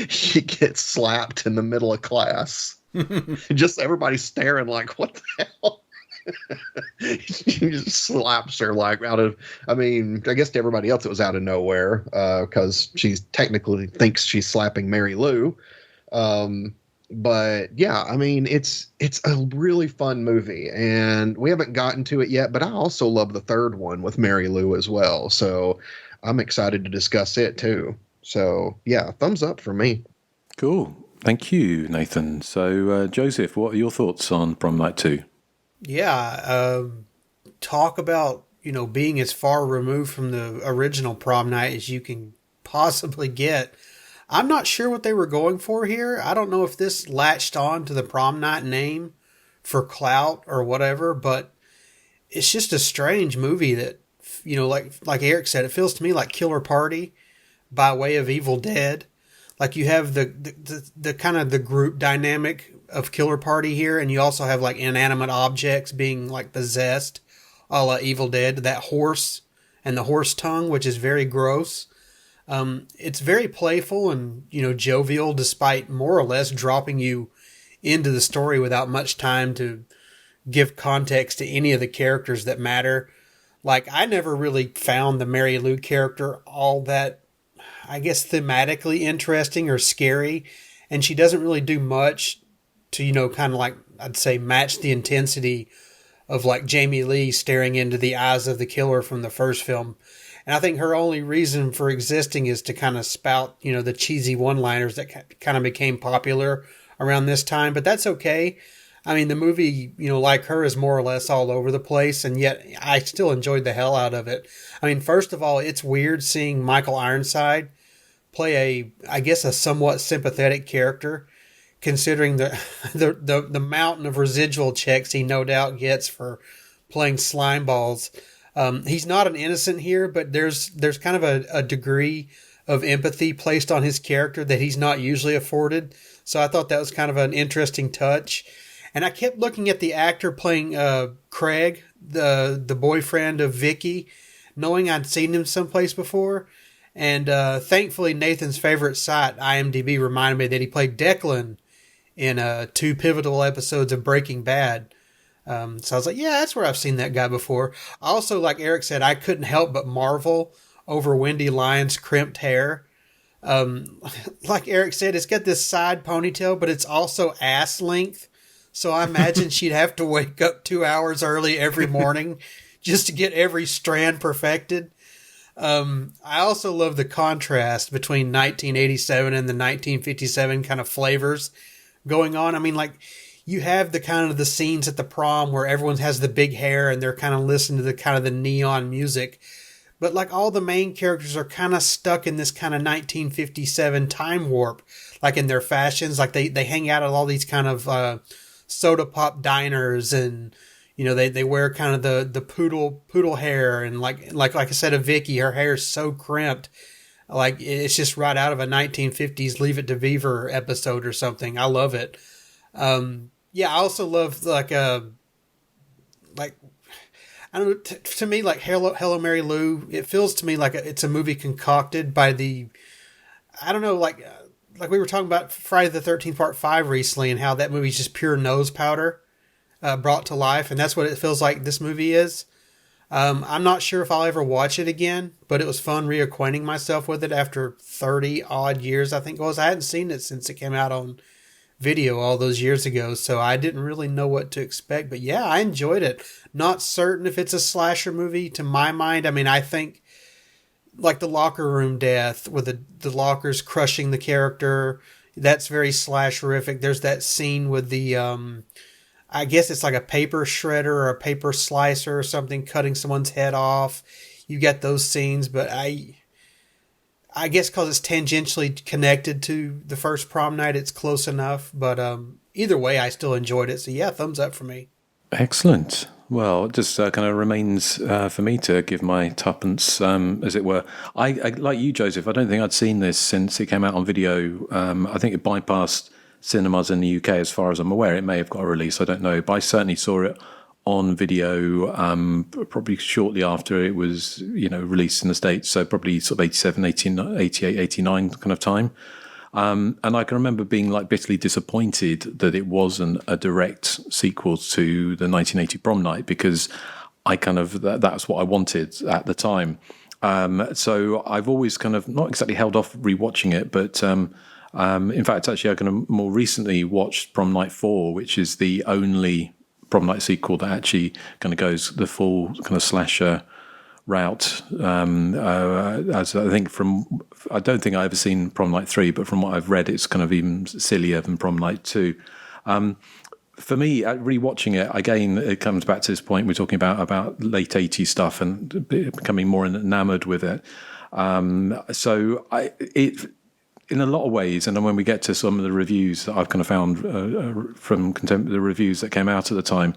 she gets slapped in the middle of class. Just everybody staring like, what the hell? She just slaps her like out of, I mean, I guess to everybody else it was out of nowhere because she technically thinks she's slapping Mary Lou. But yeah, I mean, it's a really fun movie, and we haven't gotten to it yet, but I also love the third one with Mary Lou as well. So I'm excited to discuss it too. So yeah, thumbs up for me. Cool. Thank you, Nathan. So Joseph, what are your thoughts on Prom Night 2? Yeah, talk about, you know, being as far removed from the original Prom Night as you can possibly get. I'm not sure what they were going for here. I don't know if this latched on to the Prom Night name for clout or whatever, but it's just a strange movie that, you know, like Erik said, it feels to me like Killer Party by way of Evil Dead. Like, you have the kind of the group dynamic of Killer Party here, and you also have like inanimate objects being like possessed, a la Evil Dead. That horse and the horse tongue, which is very gross. It's very playful and, you know, jovial, despite more or less dropping you into the story without much time to give context to any of the characters that matter. Like, I never really found the Mary Lou character all that, I guess, thematically interesting or scary. And she doesn't really do much to, you know, kind of like, I'd say, match the intensity of like Jamie Lee staring into the eyes of the killer from the first film. And I think her only reason for existing is to kind of spout, you know, the cheesy one-liners that kind of became popular around this time. But that's okay. I mean, the movie, you know, like her, is more or less all over the place, and yet I still enjoyed the hell out of it. I mean, first of all, it's weird seeing Michael Ironside play I guess, a somewhat sympathetic character, considering the mountain of residual checks he no doubt gets for playing slime balls. He's not an innocent here, but there's kind of a degree of empathy placed on his character that he's not usually afforded. So I thought that was kind of an interesting touch. And I kept looking at the actor playing Craig, the boyfriend of Vicky, knowing I'd seen him someplace before. And thankfully, Nathan's favorite site, IMDb, reminded me that he played Declan in 2 pivotal episodes of Breaking Bad. So I was like, yeah, that's where I've seen that guy before. Also, like Erik said, I couldn't help but marvel over Wendy Lyon's crimped hair. Like Erik said, it's got this side ponytail, but it's also ass length. So I imagine she'd have to wake up 2 hours early every morning just to get every strand perfected. I also love the contrast between 1987 and the 1957 kind of flavors going on. I mean, like, you have the kind of the scenes at the prom where everyone has the big hair and they're kind of listening to the kind of the neon music. But like, all the main characters are kind of stuck in this kind of 1957 time warp, like in their fashions. Like they hang out at all these kind of soda pop diners, and you know, they wear kind of the poodle hair, and like I said of Vicky, her hair is so crimped, like it's just right out of a 1950s Leave It to Beaver episode or something. I love it. Yeah, I also love like I don't know, to me, like Hello Mary Lou, it feels to me like it's a movie concocted by I don't know, like we were talking about Friday the 13th Part 5 recently, and how that movie's just pure nose powder brought to life, and that's what it feels like this movie is. I'm not sure if I'll ever watch it again, but it was fun reacquainting myself with it after 30 odd years, I think it was. I hadn't seen it since it came out on video all those years ago, so I didn't really know what to expect. But yeah, I enjoyed it. Not certain if it's a slasher movie to my mind. I mean, I think like the locker room death with the lockers crushing the character, that's very slasherific. There's that scene with the I guess it's like a paper shredder or a paper slicer or something cutting someone's head off. You get those scenes, but I guess because it's tangentially connected to the first Prom Night, it's close enough. But either way, I still enjoyed it. So yeah, thumbs up for me. Excellent. Well, it just kind of remains for me to give my tuppence, as it were. I like you, Joseph. I don't think I'd seen this since it came out on video. I think it bypassed cinemas in the UK, as far as I'm aware. It may have got a release, I don't know. But I certainly saw it on video probably shortly after it was, released in the States. So probably sort of 87, 88, 89 kind of time. And I can remember being like bitterly disappointed that it wasn't a direct sequel to the 1980 Prom Night, because I kind of, that's what I wanted at the time. So I've always kind of not exactly held off rewatching it, but in fact, actually, I kind of more recently watched Prom Night 4, which is the only Prom Night sequel that actually kind of goes the full kind of slasher route. As I think I don't think I've ever seen Prom Night 3, but from what I've read, it's kind of even sillier than Prom Night 2. For me, rewatching it again, it comes back to this point we're talking about late 80s stuff and becoming more enamored with it. So in a lot of ways, and then when we get to some of the reviews that I've kind of found from the reviews that came out at the time,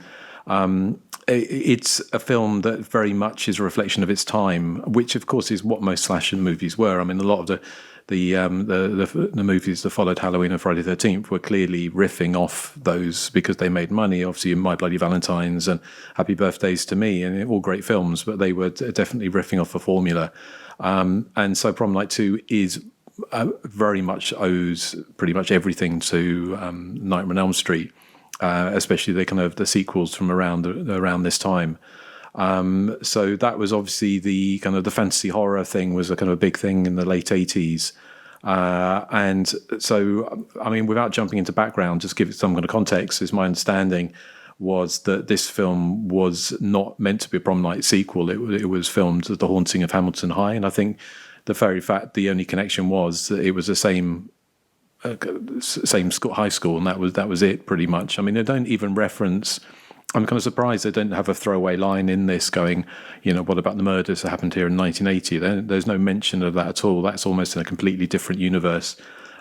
it's a film that very much is a reflection of its time, which of course is what most slasher movies were. I mean, a lot of the movies that followed Halloween and Friday the 13th were clearly riffing off those because they made money. Obviously, My Bloody Valentines and Happy Birthdays to Me, and all great films, but they were definitely riffing off a formula. And so Prom Night 2 is very much owes pretty much everything to Nightmare on Elm Street, especially the kind of the sequels from around this time. So that was obviously the kind of the fantasy horror thing was a kind of a big thing in the late 80s. And so, I mean, without jumping into background, just give it some kind of context, is my understanding was that this film was not meant to be a Prom Night sequel. It was filmed at The Haunting of Hamilton High. And I think the very fact the only connection was that it was the same school, high school, and that was it pretty much. I mean, they don't even reference. I'm kind of surprised they don't have a throwaway line in this going, what about the murders that happened here in 1980? There's no mention of that at all. That's almost in a completely different universe.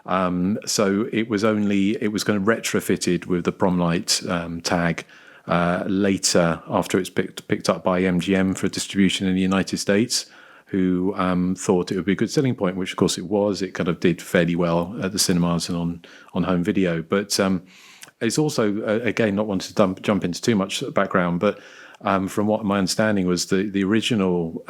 So it was kind of retrofitted with the Prom Night tag later, after it's picked up by MGM for distribution in the United States, who thought it would be a good selling point, which of course it was. It kind of did fairly well at the cinemas and on home video. But it's also, again, not wanting to jump into too much background, but from what my understanding was, the original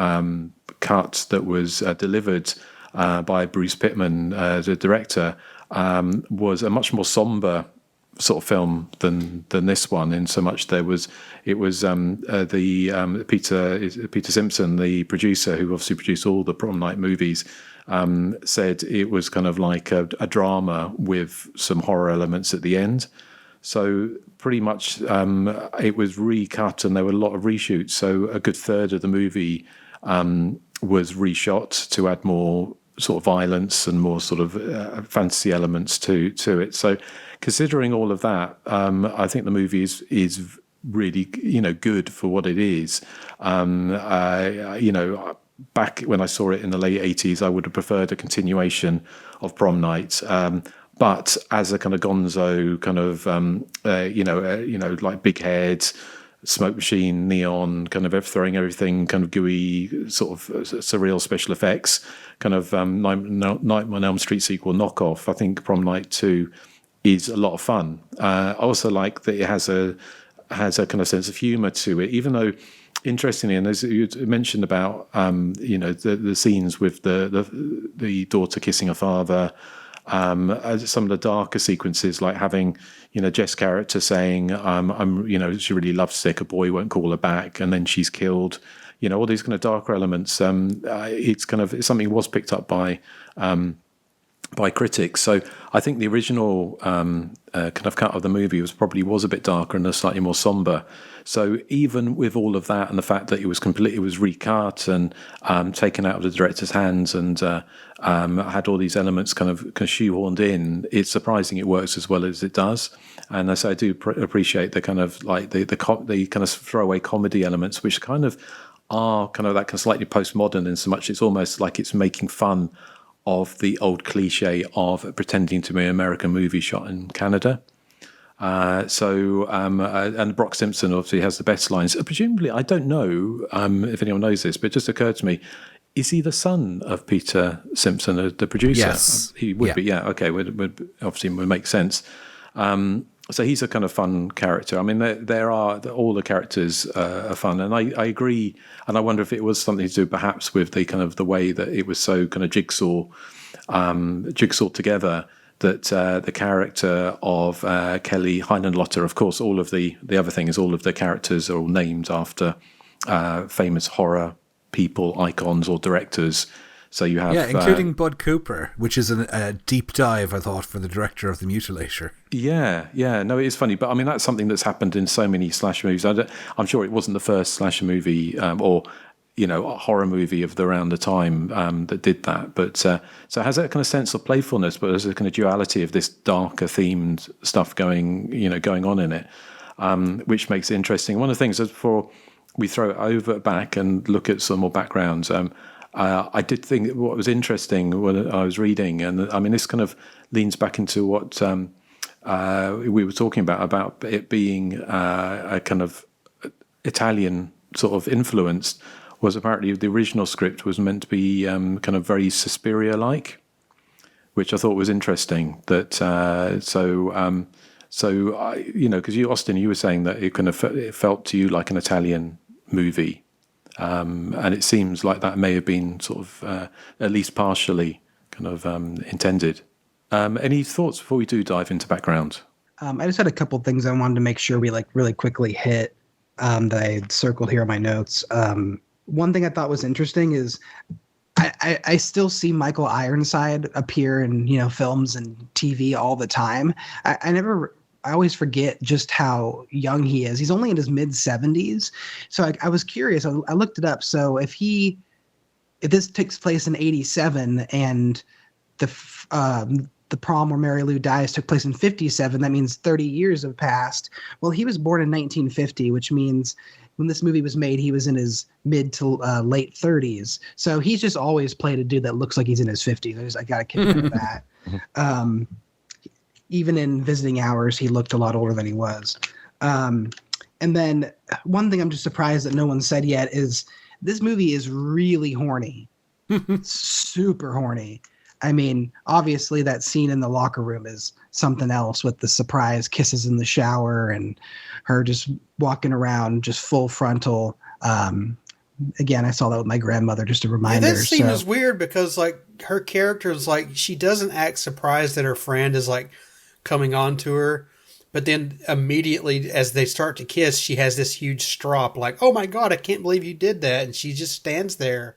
cut that was delivered by Bruce Pittman, the director, was a much more somber sort of film than this one. In so much Peter Simpson, the producer who obviously produced all the Prom Night movies, said it was kind of like a drama with some horror elements at the end. So pretty much it was recut, and there were a lot of reshoots. So a good third of the movie was reshot to add more sort of violence and more sort of fantasy elements to it. So considering all of that, I think the movie is really good for what it is. Back when I saw it in the late 80s, I would have preferred a continuation of Prom Night. But as a kind of gonzo, kind of like big head, smoke machine, neon, kind of throwing everything, kind of gooey, sort of surreal special effects, kind of Nightmare on Elm Street sequel knockoff, I think Prom Night 2 is a lot of fun. I also like that it has a kind of sense of humour to it, even though, interestingly, and as you mentioned about the scenes with the daughter kissing her father. Some of the darker sequences, like having, Jess' character saying, she really loves sick, a boy won't call her back, and then she's killed, all these kind of darker elements. It's something was picked up by critics. So I think the original kind of cut of the movie was a bit darker and slightly more somber. So even with all of that and the fact that it was recut and taken out of the director's hands and had all these elements kind of shoehorned in, it's surprising it works as well as it does. And so I do appreciate the kind of like the kind of throwaway comedy elements, which kind of are kind of that kind of slightly postmodern in so much it's almost like it's making fun of the old cliche of pretending to be an American movie shot in Canada. And Brock Simpson obviously has the best lines. Presumably, I don't know if anyone knows this, but it just occurred to me, is he the son of Peter Simpson, the producer? Yes. He would be, yeah. Okay, would obviously would make sense. So he's a kind of fun character. I mean, there are all the characters are fun, and I agree. And I wonder if it was something to do perhaps with the kind of the way that it was so kind of jigsaw together. That the character of Kelly Heinenlotter, of course, all of the other thing is all of the characters are all named after famous horror people, icons, or directors. So you have including Bud Cooper, which is a deep dive, I thought, for the director of The Mutilator. Yeah, no, it is funny, but I mean that's something that's happened in so many slasher movies. I'm sure it wasn't the first slasher movie or a horror movie of around the time that did that. But so it has that kind of sense of playfulness, but there's a kind of duality of this darker themed stuff going on in it, which makes it interesting. One of the things is before we throw it back and look at some more backgrounds. I did think what was interesting when I was reading, and I mean this kind of leans back into what we were talking about it being a kind of Italian sort of influenced, was apparently the original script was meant to be kind of very Suspiria-like, which I thought was interesting. That because you, Austin, you were saying that it felt to you like an Italian movie. And it seems like that may have been sort of at least partially kind of intended. Any thoughts before we do dive into background? I just had a couple things I wanted to make sure we really quickly hit. that I circled here in my notes. One thing I thought was interesting is I still see Michael Ironside appear in films and TV all the time. I always forget just how young he is. He's only in his mid-70s. So I was curious. I looked it up. So if this takes place in 87 and the prom where Mary Lou dies took place in 57, that means 30 years have passed. Well, he was born in 1950, which means when this movie was made, he was in his mid to late 30s. So he's just always played a dude that looks like he's in his 50s. I got to kick him that. Even in Visiting Hours, he looked a lot older than he was. And then one thing I'm just surprised that no one said yet is this movie is really horny. Super horny. I mean, obviously that scene in the locker room is something else with the surprise kisses in the shower and her just walking around just full frontal. Again, I saw that with my grandmother, just a reminder. Yeah, that scene is weird because like her character is like, she doesn't act surprised that her friend is like coming on to her. But then immediately as they start to kiss, she has this huge strop like, oh my God, I can't believe you did that. And she just stands there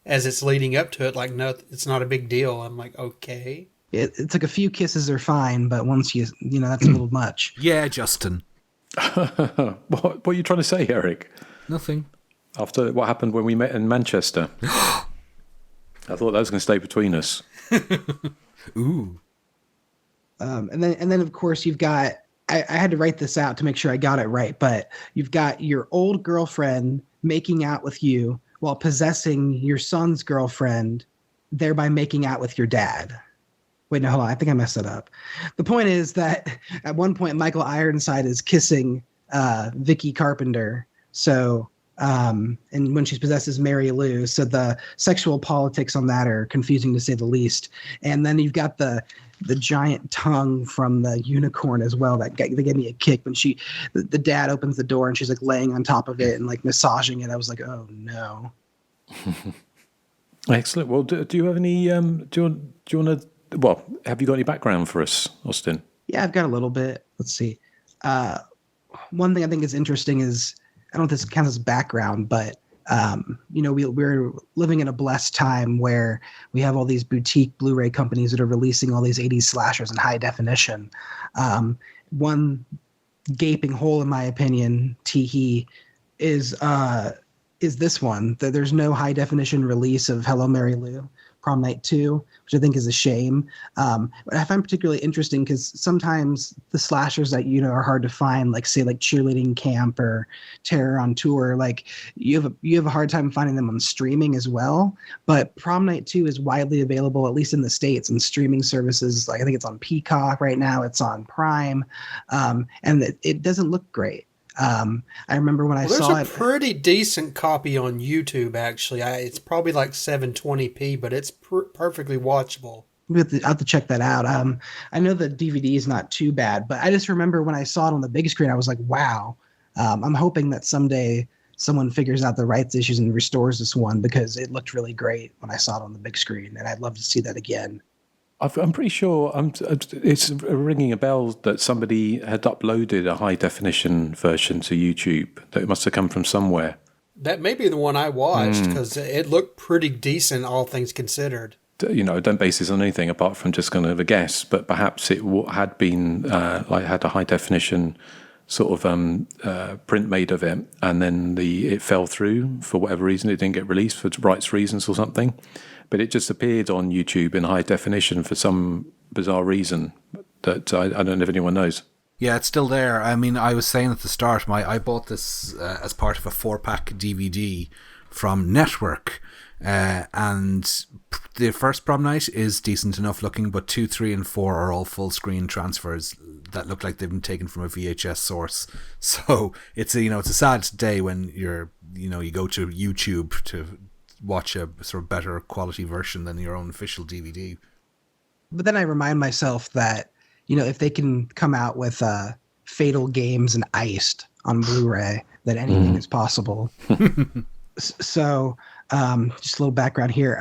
as it's leading up to it, like, no, it's not a big deal. I'm like, okay. It's like a few kisses are fine, but once that's a little much. Yeah, Justin. What are you trying to say, Erik? Nothing. After what happened when we met in Manchester. I thought that was going to stay between us. Ooh. And then of course you've got, I had to write this out to make sure I got it right, but you've got your old girlfriend making out with you while possessing your son's girlfriend, thereby making out with your dad. Wait, no, hold on. I think I messed it up. The point is that at one point, Michael Ironside is kissing Vicky Carpenter. So, and when she possesses Mary Lou. So the sexual politics on that are confusing to say the least. And then you've got the giant tongue from the unicorn as well. They gave me a kick when the dad opens the door and she's like laying on top of it and like massaging it. I was like, oh no. Excellent. Well, do you have any? Do you want to? Well, have you got any background for us, Austin? Yeah, I've got a little bit. Let's see. One thing I think is interesting is, I don't know if this counts as background, but we're living in a blessed time where we have all these boutique Blu-ray companies that are releasing all these 80s slashers in high definition. One gaping hole, in my opinion, is this one. There's no high definition release of Hello, Mary Lou, Prom Night 2, which I think is a shame. But I find particularly interesting because sometimes the slashers that are hard to find, like say like Cheerleading Camp or Terror on Tour, like you have a hard time finding them on streaming as well. But Prom Night 2 is widely available, at least in the States, and streaming services. Like I think it's on Peacock right now. It's on Prime, and it doesn't look great. I remember when I saw it. There's a pretty decent copy on YouTube, actually. It's probably like 720p, but it's perfectly watchable. I'll have to check that out. I know the DVD is not too bad, but I just remember when I saw it on the big screen, I was like, wow. I'm hoping that someday someone figures out the rights issues and restores this one because it looked really great when I saw it on the big screen, and I'd love to see that again. I'm pretty sure it's ringing a bell that somebody had uploaded a high definition version to YouTube. That it must have come from somewhere. That may be the one I watched because it looked pretty decent, all things considered. Don't base this on anything apart from just kind of a guess, but perhaps it had been had a high definition sort of print made of it, and then it fell through for whatever reason. It didn't get released for rights reasons or something. But it just appeared on YouTube in high definition for some bizarre reason that I don't know if anyone knows. Yeah, it's still there. I mean, I was saying at the start, I bought this as part of a 4-pack DVD from Network. And the first Prom Night is decent enough looking, but 2, 3, and 4 are all full screen transfers that look like they've been taken from a VHS source. So it's a sad day when you go to YouTube to watch a sort of better quality version than your own official DVD. But then I remind myself that, if they can come out with Fatal Games and Iced on Blu-ray, that anything is possible. So just a little background here.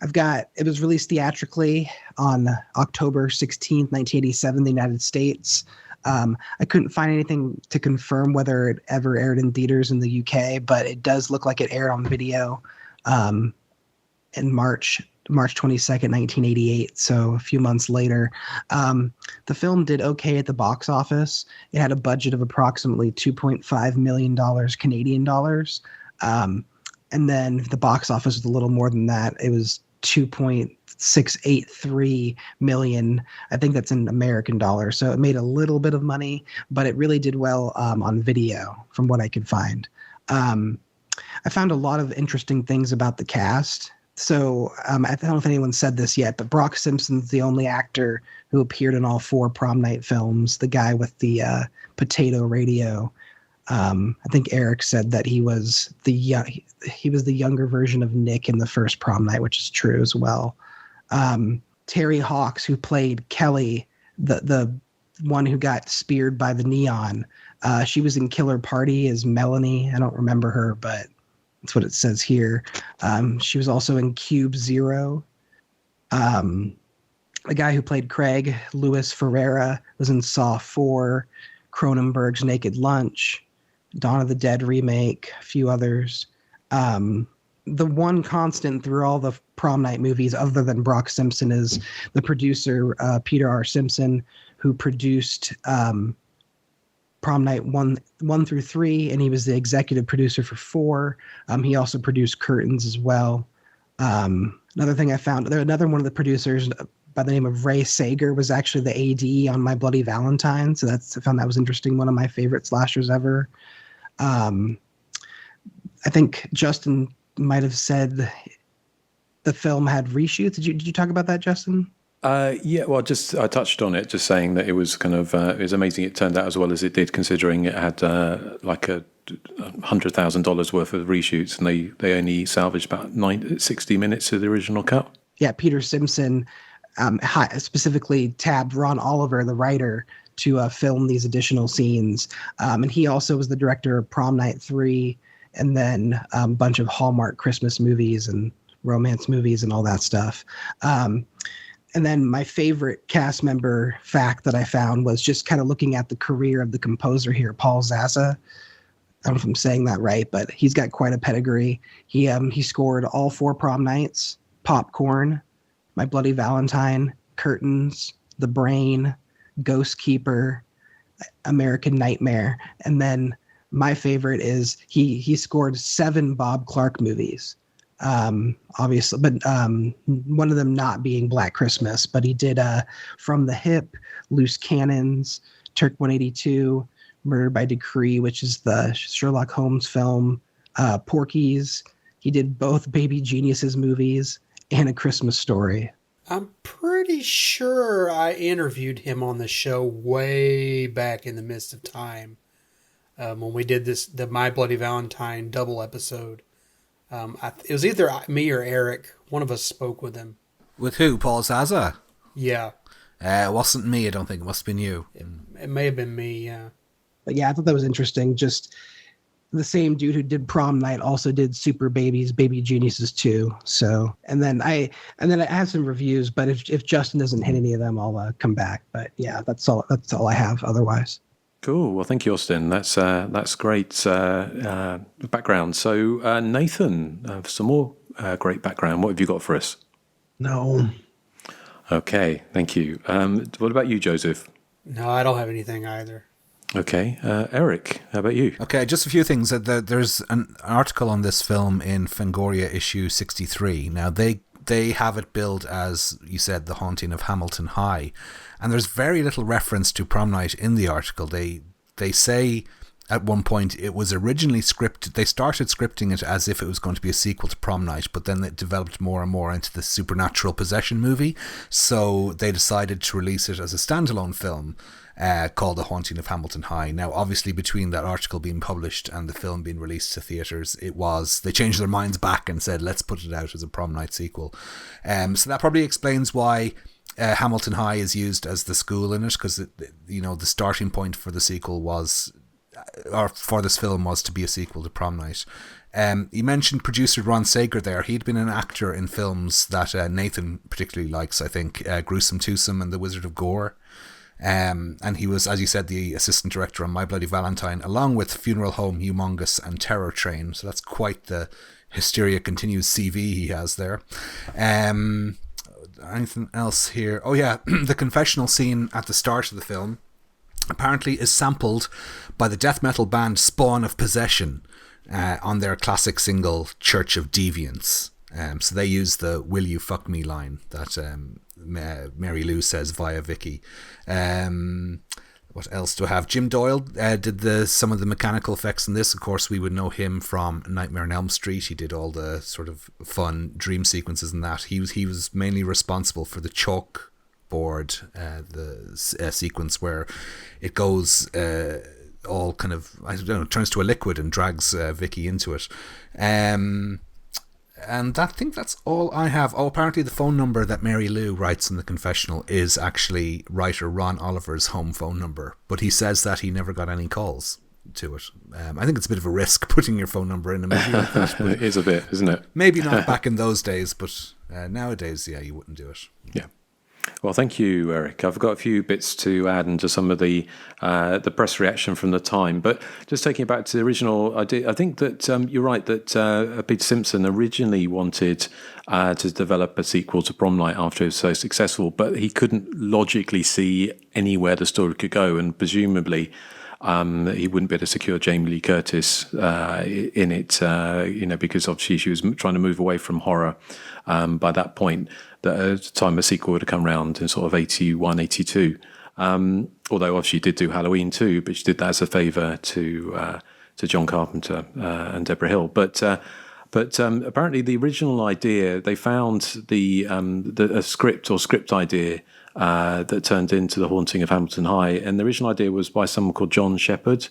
It was released theatrically on October 16th, 1987 in the United States. I couldn't find anything to confirm whether it ever aired in theaters in the UK, but it does look like it aired on video in March 22nd, 1988, so a few months later. The film did okay at the box office. It had a budget of approximately $2.5 million Canadian dollars. And then the box office was a little more than that. It was 2.683 million. I think that's in American dollars. So it made a little bit of money, but it really did well on video from what I could find. I found a lot of interesting things about the cast. So I don't know if anyone said this yet, but Brock Simpson's the only actor who appeared in all 4 prom night films. The guy with the potato radio. I think Erik said that he was the younger version of Nick in the first prom night, which is true as well. Terry Hawks, who played Kelly, the one who got speared by the neon. She was in Killer Party as Melanie. I don't remember her, but that's what it says here. She was also in Cube Zero. The guy who played Craig, Louis Ferreira, was in Saw 4, Cronenberg's Naked Lunch, Dawn of the Dead remake, a few others. The one constant through all the prom night movies, other than Brock Simpson, is the producer, Peter R. Simpson, who produced Prom Night 1 through 3, and he was the executive producer for 4. He also produced Curtains as well. Another thing I found, another one of the producers by the name of Ray Sager was actually the AD on My Bloody Valentine, so I found that was interesting. One of my favorite slashers ever. I think Justin might have said the film had reshoots. Did you talk about that, Justin? Yeah, well, I touched on it, just saying that it was kind of it was amazing it turned out as well as it did, considering it had like $100,000 worth of reshoots, and they only salvaged about 60 minutes of the original cut. Yeah, Peter Simpson specifically tabbed Ron Oliver, the writer, to film these additional scenes, and he also was the director of Prom Night 3, and then a bunch of Hallmark Christmas movies and romance movies and all that stuff. And then my favorite cast member fact that I found was just kind of looking at the career of the composer here, Paul Zaza. I don't know if I'm saying that right, but he's got quite a pedigree. He scored all 4 prom nights, Popcorn, My Bloody Valentine, Curtains, The Brain, Ghost Keeper, American Nightmare. And then my favorite is he scored 7 Bob Clark movies. Obviously, but one of them not being Black Christmas, but he did From the Hip, Loose Cannons, Turk 182, Murder by Decree, which is the Sherlock Holmes film, Porky's. He did both Baby Geniuses movies and A Christmas Story. I'm pretty sure I interviewed him on the show way back in the midst of time, when we did the My Bloody Valentine double episode. It was either me or Erik. One of us spoke with him. With who? Paul Zaza? Yeah. It wasn't me, I don't think. It must have been you. It may have been me, yeah. But yeah, I thought that was interesting. Just the same dude who did Prom Night also did Super Babies, Baby Geniuses too. So, and then I have some reviews, but if Justin doesn't hit any of them, I'll come back. But yeah, that's all I have otherwise. Cool. Well, thank you, Austin. That's great background. So, Nathan, some more great background. What have you got for us? No. Okay, thank you. What about you, Joseph? No, I don't have anything either. Okay. Erik, how about you? Okay, just a few things. There's an article on this film in Fangoria issue 63. Now, they have it billed as, you said, The Haunting of Hamilton High. And there's very little reference to Prom Night in the article. They say at one point it was originally scripted. They started scripting it as if it was going to be a sequel to Prom Night, but then it developed more and more into the supernatural possession movie. So they decided to release it as a standalone film called The Haunting of Hamilton High. Now, obviously, between that article being published and the film being released to theatres, they changed their minds back and said, let's put it out as a Prom Night sequel. So that probably explains why Hamilton High is used as the school in it, because the starting point for the sequel for this film was to be a sequel to Prom Night. You mentioned producer Ron Sager there. He'd been an actor in films that Nathan particularly likes, I think, Gruesome Twosome and The Wizard of Gore. And he was, as you said, the assistant director on My Bloody Valentine, along with Funeral Home, Humongous, and Terror Train. So that's quite the Hysteria Continues CV he has there. Anything else here? Oh yeah, the confessional scene at the start of the film apparently is sampled by the death metal band Spawn of Possession on their classic single Church of Deviants. So they use the "Will you fuck me" line that Mary Lou says via Vicky. What else do I have? Jim Doyle did some of the mechanical effects in this. Of course, we would know him from Nightmare on Elm Street. He did all the sort of fun dream sequences in that. He was mainly responsible for the chalkboard, the sequence where it goes all kind of, I don't know, turns to a liquid and drags Vicky into it. And I think that's all I have. Oh, apparently the phone number that Mary Lou writes in the confessional is actually writer Ron Oliver's home phone number, but he says that he never got any calls to it. I think it's a bit of a risk putting your phone number in a movie like that. It is a bit, isn't it? Maybe not back in those days, but nowadays, yeah, you wouldn't do it. Yeah. Well, thank you, Eric. I've got a few bits to add into some of the press reaction from the time, but just taking it back to the original idea, I think that you're right that Peter Simpson originally wanted to develop a sequel to Prom Night after it was so successful, but he couldn't logically see anywhere the story could go, and presumably he wouldn't be able to secure Jamie Lee Curtis in it, because obviously she was trying to move away from horror by that point. At the time a sequel would have come round in sort of 81, 82. Although obviously she did do Halloween too, but she did that as a favour to John Carpenter and Deborah Hill. But apparently the original idea, they found a script idea that turned into The Haunting of Hamilton High, and the original idea was by someone called John Shepherd,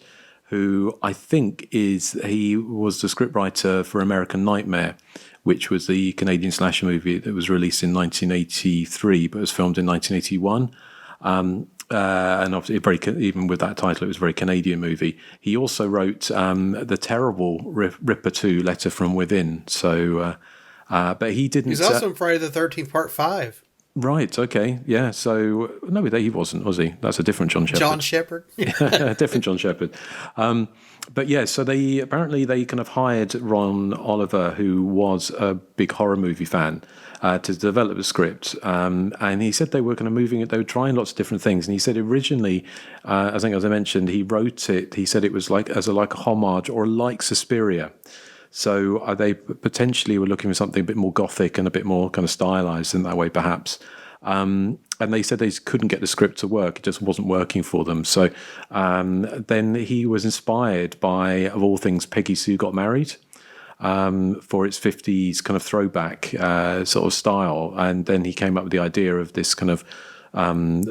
who I think he was the scriptwriter for American Nightmare, which was the Canadian slasher movie that was released in 1983, but was filmed in 1981. And obviously, even with that title, it was a very Canadian movie. He also wrote the terrible Ripper 2, Letter from Within. So, but he didn't. He's also in Friday the 13th, Part 5. Right. Okay. Yeah. So no, he wasn't, was he? That's a different John Shepherd. John Shepherd. Different John Shepherd. But yeah, so they kind of hired Ron Oliver, who was a big horror movie fan, to develop the script. And he said they were kind of moving it. They were trying lots of different things. And he said originally, I think as I mentioned, he wrote it. He said it was like a homage or like Suspiria. So they potentially were looking for something a bit more gothic and a bit more kind of stylized in that way, perhaps. And they said they couldn't get the script to work. It just wasn't working for them. So then he was inspired by, of all things, Peggy Sue Got Married for its 50s kind of throwback sort of style. And then he came up with the idea of this kind of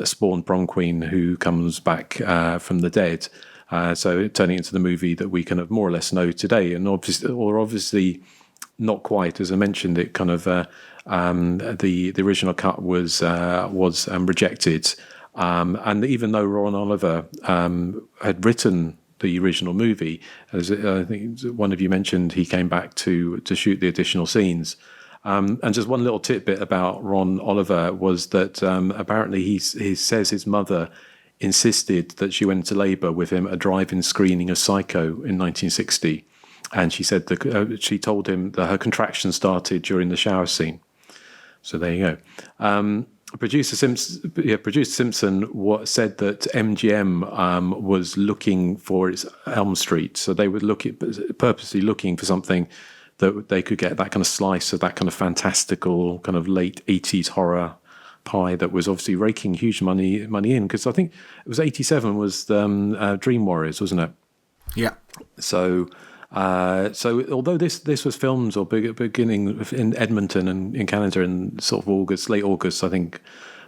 spawned prom queen who comes back from the dead. So turning into the movie that we kind of more or less know today, and obviously not quite, as I mentioned, it kind of the original cut was rejected, and even though Ron Oliver had written the original movie, as I think one of you mentioned, he came back to shoot the additional scenes. And just one little tidbit about Ron Oliver was that apparently he says his mother insisted that she went into labour with him at a drive-in screening of Psycho in 1960, and she said that she told him that her contractions started during the shower scene. So there you go. Producer Simpson said that MGM was looking for its Elm Street, so they were purposely looking for something that they could get that kind of slice of that kind of fantastical kind of late 80s horror pie that was obviously raking huge money in, because I think it was 87 was Dream Warriors, wasn't it? Yeah. So although this was filmed or beginning in Edmonton and in Canada in sort of late August, I think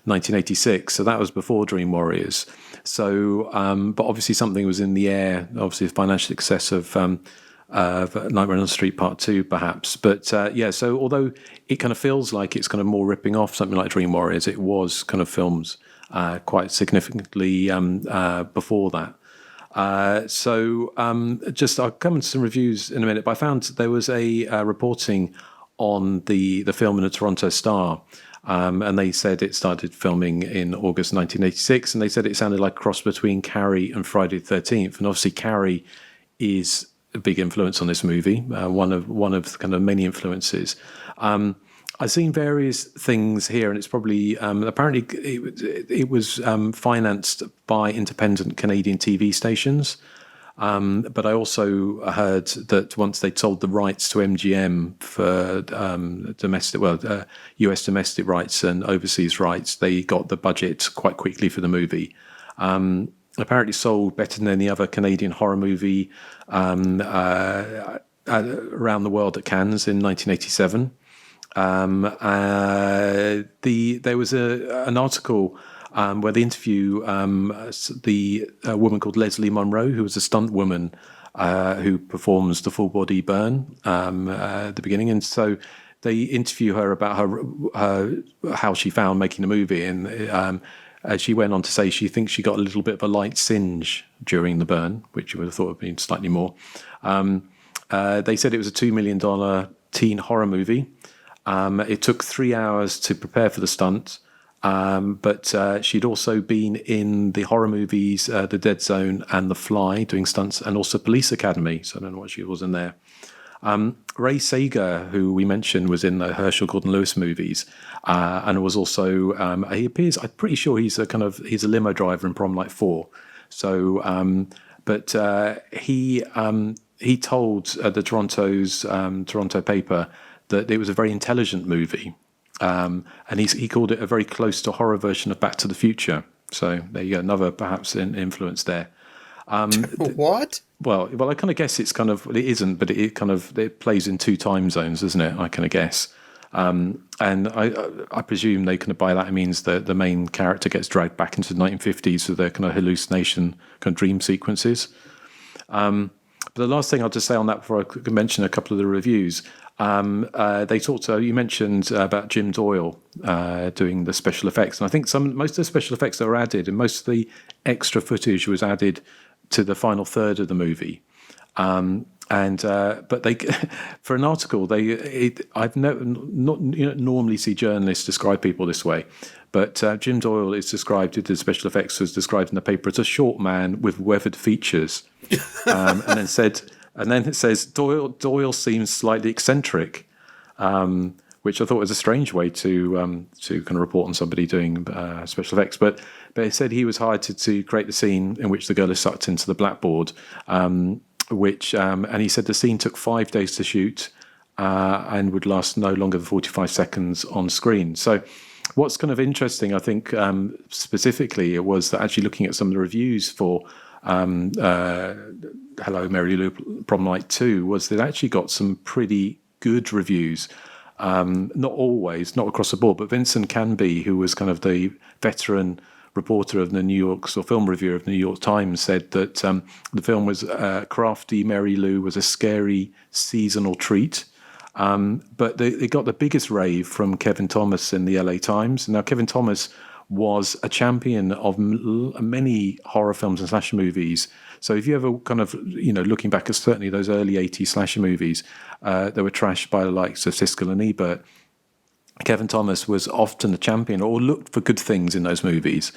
1986. So that was before Dream Warriors. So, but obviously something was in the air. Obviously, the financial success of Nightmare on Elm Street Part 2, perhaps. But so although it kind of feels like it's kind of more ripping off something like Dream Warriors, it was kind of filmed quite significantly before that. Just I'll come into some reviews in a minute, but I found there was a reporting on the film in the Toronto Star And they said it started filming in August 1986, and they said it sounded like a cross between Carrie and Friday the 13th. And obviously Carrie is a big influence on this movie, one of the kind of many influences. I've seen various things here, and it's probably apparently it was financed by independent Canadian TV stations. But I also heard that once they sold the rights to MGM for US domestic rights and overseas rights, they got the budget quite quickly for the movie. Apparently sold better than any other Canadian horror movie around the world at Cannes in 1987. There was an article where they interview the woman called Leslie Monroe, who was a stunt woman who performs the full body burn at the beginning, and so they interview her about her how she found making the movie, and she went on to say she thinks she got a little bit of a light singe during the burn, which you would have thought would have been slightly more. They said it was a $2 million teen horror movie. It took 3 hours to prepare for the stunt, but she'd also been in the horror movies The Dead Zone and The Fly doing stunts, and also Police Academy, so I don't know what she was in there. Ray Sager, who we mentioned, was in the Herschel Gordon Lewis movies, and was also he appears. I'm pretty sure he's a limo driver in Prom Night 4. So, but he told the Toronto paper that it was a very intelligent movie, and he called it a very close to horror version of Back to the Future. So there you go, another perhaps influence there. What? Well, I kind of guess it isn't, but it plays in two time zones, doesn't it? I kind of guess, and I presume they kind of by that it means that the main character gets dragged back into the 1950s with their kind of hallucination, kind of dream sequences. But the last thing I'll just say on that before I could mention a couple of the reviews. They talked. You mentioned about Jim Doyle doing the special effects, and I think most of the special effects that were added, and most of the extra footage was added to the final third of the movie. But they, for an article, I've not normally see journalists describe people this way, but Jim Doyle is described. The special effects was described in the paper as a short man with weathered features, and then it says Doyle seems slightly eccentric, which I thought was a strange way to kind of report on somebody doing special effects. But it said he was hired to create the scene in which the girl is sucked into the blackboard, and he said the scene took 5 days to shoot and would last no longer than 45 seconds on screen. So what's kind of interesting, I think, specifically, it was that actually looking at some of the reviews for Hello, Mary Lou, Prom Night 2, was that it actually got some pretty good reviews. Not always, not across the board, but Vincent Canby, who was kind of the veteran reporter of the film reviewer of the New York Times, said that the film was crafty. Mary Lou was a scary seasonal treat. But they got the biggest rave from Kevin Thomas in the LA Times. Now, Kevin Thomas was a champion of many horror films and slasher movies. So if you ever kind of, looking back at certainly those early 80s slasher movies that were trashed by the likes of Siskel and Ebert, Kevin Thomas was often the champion or looked for good things in those movies.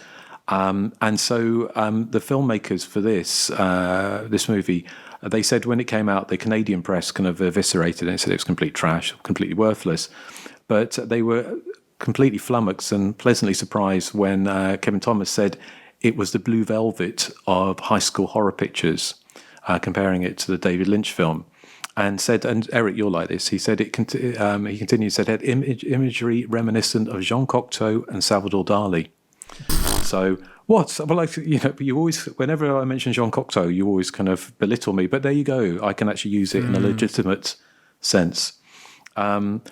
And so the filmmakers for this movie, they said when it came out, the Canadian press kind of eviscerated it and said it was complete trash, completely worthless. But they were completely flummoxed and pleasantly surprised when Kevin Thomas said it was the blue velvet of high school horror pictures, comparing it to the David Lynch film. And said, and Erik, you're like this. He said he continued. Said it had imagery reminiscent of Jean Cocteau and Salvador Dali. So what? Well, you always, whenever I mention Jean Cocteau, you always kind of belittle me. But there you go. I can actually use it in a legitimate sense. On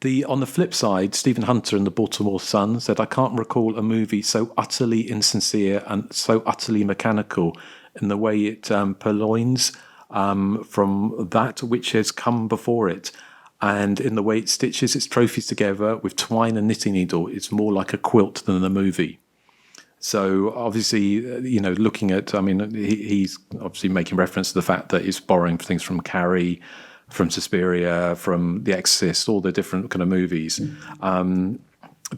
the flip side, Stephen Hunter in the Baltimore Sun said, "I can't recall a movie so utterly insincere and so utterly mechanical in the way it purloins." From that which has come before it, and in the way it stitches its trophies together with twine and knitting needle, it's more like a quilt than a movie. So obviously, looking at, he's obviously making reference to the fact that it's borrowing things from Carrie, from Suspiria, from The Exorcist, all the different kind of movies.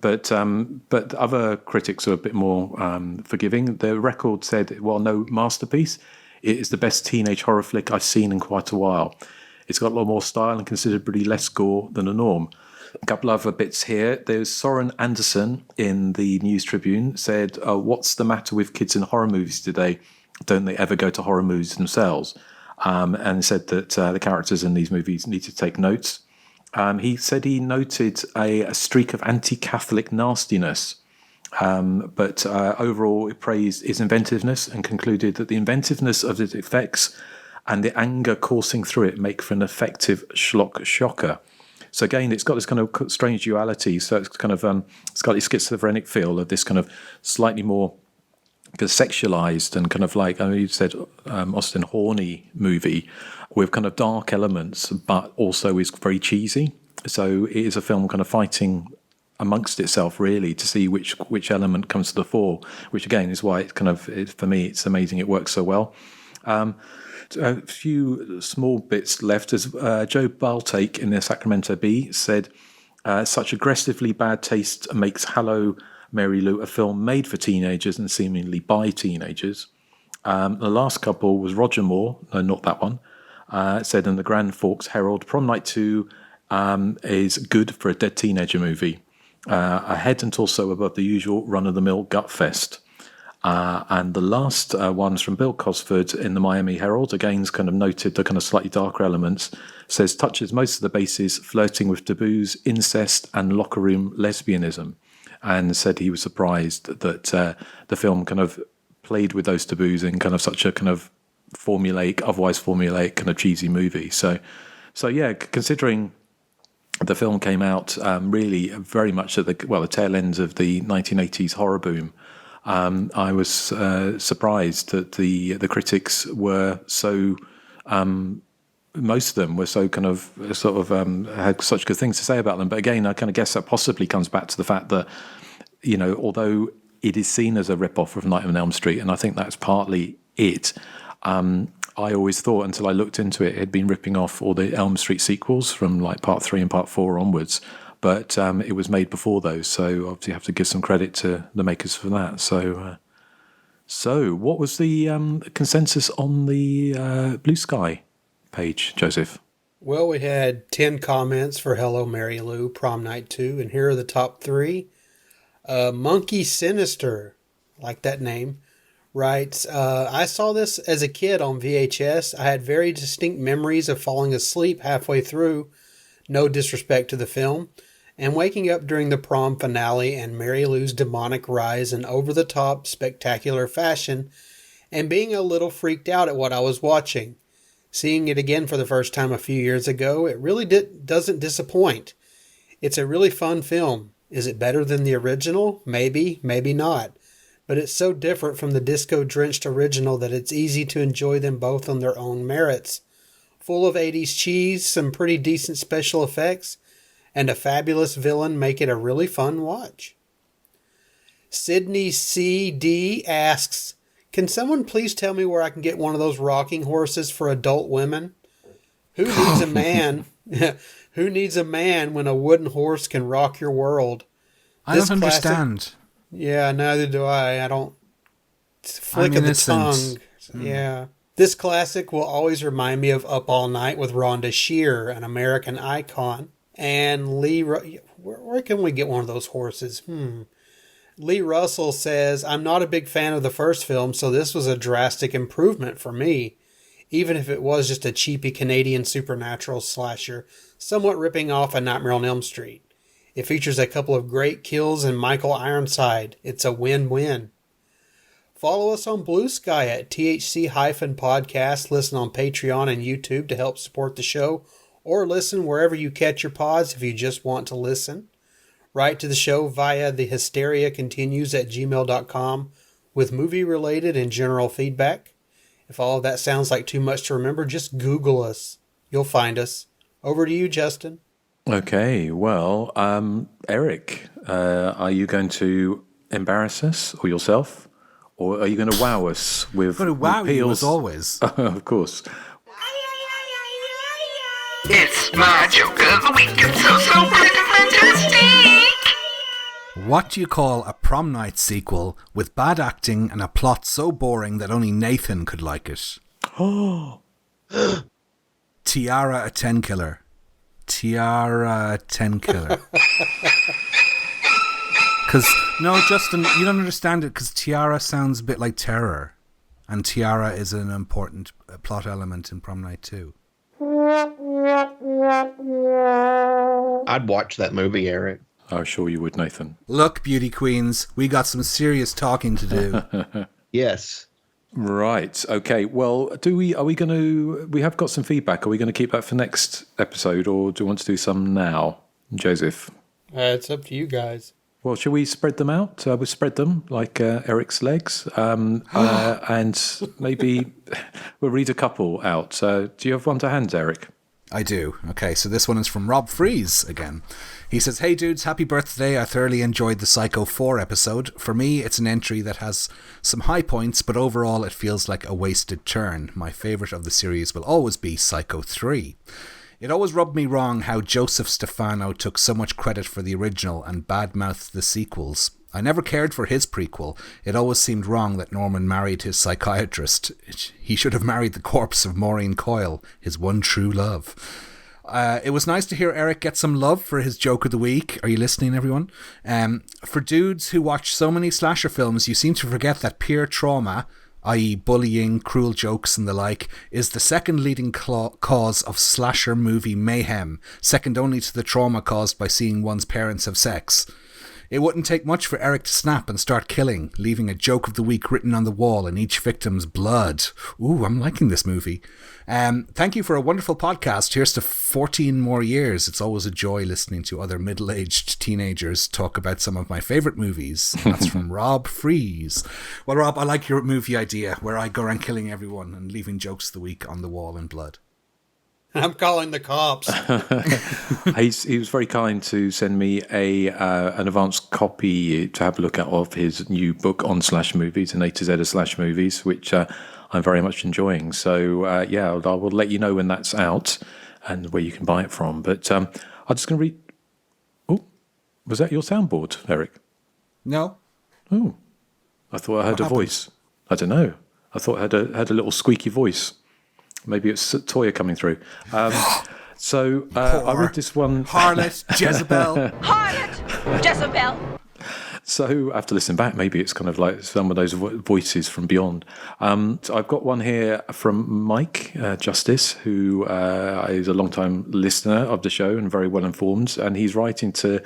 But other critics are a bit more forgiving. The Record said, "Well, no masterpiece. It is the best teenage horror flick I've seen in quite a while. It's got a lot more style and considerably less gore than the norm." A couple of other bits here. There's Soren Anderson in the News Tribune said, "What's the matter with kids in horror movies today? Don't they ever go to horror movies themselves?" And said that the characters in these movies need to take notes. He said he noted a streak of anti-Catholic nastiness, but overall he praised his inventiveness and concluded that the inventiveness of its effects and the anger coursing through it make for an effective schlock shocker. So again, it's got this kind of strange duality. So it's kind of it's got this schizophrenic feel of this kind of slightly more sexualized and kind of like, I mean, you said Austin, horny movie with kind of dark elements, but also is very cheesy. So it is a film kind of fighting amongst itself, really, to see which element comes to the fore. Which again is why it kind of, for me, it's amazing it works so well. A few small bits left. As Joe Baltake in the Sacramento Bee said, "Such aggressively bad taste makes Hello, Mary Lou a film made for teenagers and seemingly by teenagers." The last couple was Roger Moore, no, not that one, said in the Grand Forks Herald, "Prom Night 2 is good for a dead teenager movie. A head and torso above the usual run-of-the-mill gut fest." And the last one's from Bill Cosford in the Miami Herald, again kind of noted the kind of slightly darker elements, says touches most of the bases, flirting with taboos, incest and locker room lesbianism, and said he was surprised that the film kind of played with those taboos in kind of such a kind of otherwise formulaic kind of cheesy movie. So yeah, considering the film came out really very much at the tail end of the 1980s horror boom, I was surprised that the critics were so, most of them were so kind of sort of had such good things to say about them. But again, I kind of guess that possibly comes back to the fact that, you know, although it is seen as a rip-off of Nightmare on Elm Street, and I think that's partly it, I always thought, until I looked into it, it had been ripping off all the Elm Street sequels from like Part 3 and Part 4 onwards. But it was made before those, so obviously you have to give some credit to the makers for that. So what was the consensus on the Blue Sky page, Joseph? Well, we had 10 comments for Hello, Mary Lou, Prom Night 2, and here are the top 3. Monkey Sinister, like that name, writes, "I saw this as a kid on VHS. I had very distinct memories of falling asleep halfway through, no disrespect to the film, and waking up during the prom finale and Mary Lou's demonic rise in over-the-top, spectacular fashion, and being a little freaked out at what I was watching. Seeing it again for the first time a few years ago, it really doesn't disappoint. It's a really fun film. Is it better than the original? Maybe, maybe not. But it's so different from the disco-drenched original that it's easy to enjoy them both on their own merits. Full of 80s cheese, some pretty decent special effects, and a fabulous villain make it a really fun watch." Sydney C.D. asks, "Can someone please tell me where I can get one of those rocking horses for adult women? Who needs a man? Who needs a man when a wooden horse can rock your world?" I don't understand. Yeah, neither do I. I don't. Flick of the tongue. Yeah. This classic will always remind me of Up All Night with Rhonda Shear, an American icon. And Lee, where can we get one of those horses? Lee Russell says, "I'm not a big fan of the first film, so this was a drastic improvement for me, even if it was just a cheapy Canadian supernatural slasher, somewhat ripping off A Nightmare on Elm Street. It features a couple of great kills and Michael Ironside. It's a win-win." Follow us on Blue Sky at THC-podcast. Listen on Patreon and YouTube to help support the show, or listen wherever you catch your pods if you just want to listen. Write to the show via the Hysteria Continues at gmail.com with movie-related and general feedback. If all of that sounds like too much to remember, just Google us. You'll find us. Over to you, Justin. Okay, well, Erik, are you going to embarrass us or yourself? Or are you going to wow us with wow peels? You as always. Of course. It's my joke of the week. It's so freaking fantastic. What do you call a Prom Night sequel with bad acting and a plot so boring that only Nathan could like it? Oh. Tiara a 10 killer. Tiara a 10 killer. Because, no, Justin, you don't understand it because tiara sounds a bit like terror. And tiara is an important plot element in Prom Night 2. I'd watch that movie, Eric. I'm sure you would, Nathan. Look, beauty queens, we got some serious talking to do. Yes. Right. Okay. Well, we have got some feedback. Are we going to keep that for next episode, or do you want to do some now, Joseph? It's up to you guys. Well, shall we spread them out? We'll spread them like Eric's legs, and maybe we'll read a couple out. Do you have one to hand, Erik? I do. Okay, so this one is from Rob Freeze again. He says, "Hey dudes, happy birthday. I thoroughly enjoyed the Psycho 4 episode. For me, it's an entry that has some high points, but overall it feels like a wasted turn. My favourite of the series will always be Psycho 3. It always rubbed me wrong how Joseph Stefano took so much credit for the original and badmouthed the sequels. I never cared for his prequel. It always seemed wrong that Norman married his psychiatrist. He should have married the corpse of Maureen Coyle, his one true love. It was nice to hear Erik get some love for his joke of the week. Are you listening, everyone? For dudes who watch so many slasher films, you seem to forget that peer trauma, i.e. bullying, cruel jokes and the like, is the second leading cause of slasher movie mayhem, second only to the trauma caused by seeing one's parents have sex. It wouldn't take much for Erik to snap and start killing, leaving a joke of the week written on the wall in each victim's blood. Ooh, I'm liking this movie. Thank you for a wonderful podcast. Here's to 14 more years. It's always a joy listening to other middle-aged teenagers talk about some of my favourite movies. That's from Rob Freeze. Well, Rob, I like your movie idea where I go around killing everyone and leaving jokes of the week on the wall in blood. I'm calling the cops. He was very kind to send me an advanced copy to have a look at of his new book on slash movies, an A to Z of slash movies, which I'm very much enjoying. So, I will let you know when that's out and where you can buy it from. But I'm just going to read... Oh, was that your soundboard, Erik? No. Oh, I thought I heard a voice. I don't know. I thought I had a little squeaky voice. Maybe it's Toya coming through. I read this one. Harlot, Jezebel. Harlot, Jezebel. So I have to listen back. Maybe it's kind of like some of those voices from beyond. So I've got one here from Mike Justice, who is a long-time listener of the show and very well informed. And he's writing to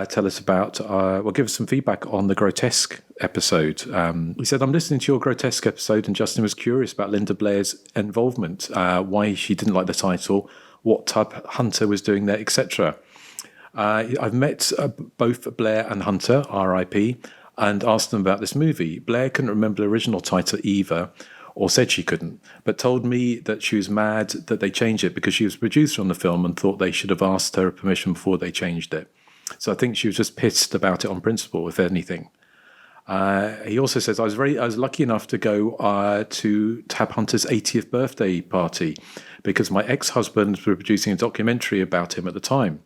tell us about, give us some feedback on the Grotesque episode. He said, I'm listening to your Grotesque episode and Justin was curious about Linda Blair's involvement, why she didn't like the title, what Tub Hunter was doing there, etc. I've met both Blair and Hunter, RIP, and asked them about this movie. Blair couldn't remember the original title either, or said she couldn't, but told me that she was mad that they changed it because she was a producer on the film and thought they should have asked her permission before they changed it. So I think she was just pissed about it on principle, if anything. He also says, I was lucky enough to go to Tab Hunter's 80th birthday party because my ex-husband was producing a documentary about him at the time.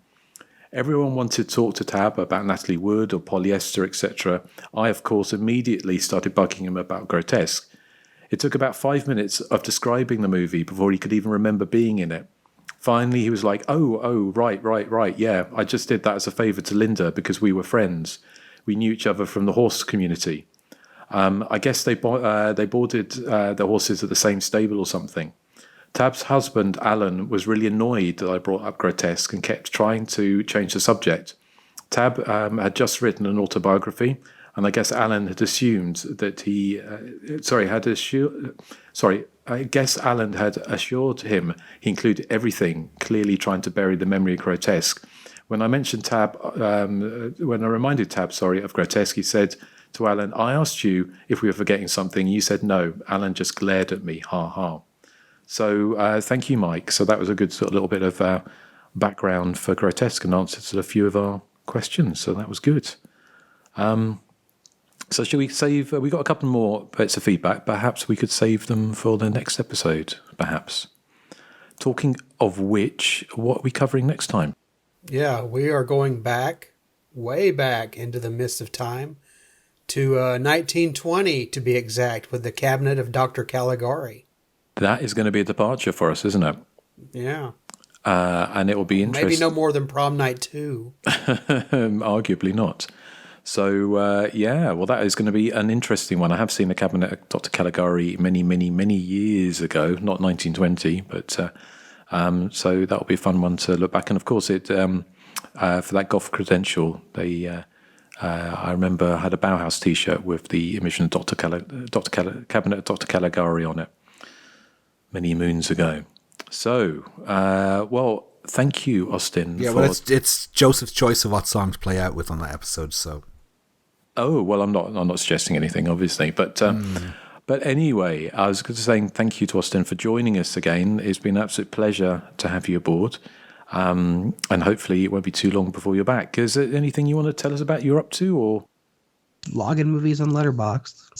Everyone wanted to talk to Tab about Natalie Wood or polyester, etc. I, of course, immediately started bugging him about Grotesque. It took about 5 minutes of describing the movie before he could even remember being in it. Finally, he was like, oh, right, yeah, I just did that as a favour to Linda because we were friends. We knew each other from the horse community. I guess they boarded the horses at the same stable or something. Tab's husband, Alan, was really annoyed that I brought up Grotesque and kept trying to change the subject. Tab had just written an autobiography, and I guess Alan had assumed that I guess Alan had assured him he included everything, clearly trying to bury the memory of Grotesque. When I reminded Tab, of Grotesque, he said to Alan, I asked you if we were forgetting something. You said no. Alan just glared at me. Ha ha. So thank you, Mike. So that was a good sort of little bit of background for Grotesque and answer to a few of our questions. So that was good. So shall we save... we got a couple more bits of feedback. Perhaps we could save them for the next episode, perhaps. Talking of which, what are we covering next time? Yeah, we are going back way back into the mist of time to 1920, to be exact, with the Cabinet of Dr. Caligari. That is going to be a departure for us, isn't it? Yeah. And it will be interesting. Maybe no more than Prom Night 2. Arguably not. So, yeah, well, that is going to be an interesting one. I have seen the Cabinet of Dr. Caligari many, many, many years ago, not 1920, but so that will be a fun one to look back. And, of course, it for that golf credential, they I remember I had a Bauhaus T-shirt with the image of Cabinet of Dr. Caligari on it many moons ago. So, well, thank you, Austin. Yeah, well, it's Joseph's choice of what song to play out with on that episode. So, oh well, I'm not suggesting anything, obviously, but anyway, I was just saying thank you to Austin for joining us again. It's been an absolute pleasure to have you aboard, and hopefully it won't be too long before you're back. Is there anything you want to tell us about you're up to, or logging movies on Letterboxd?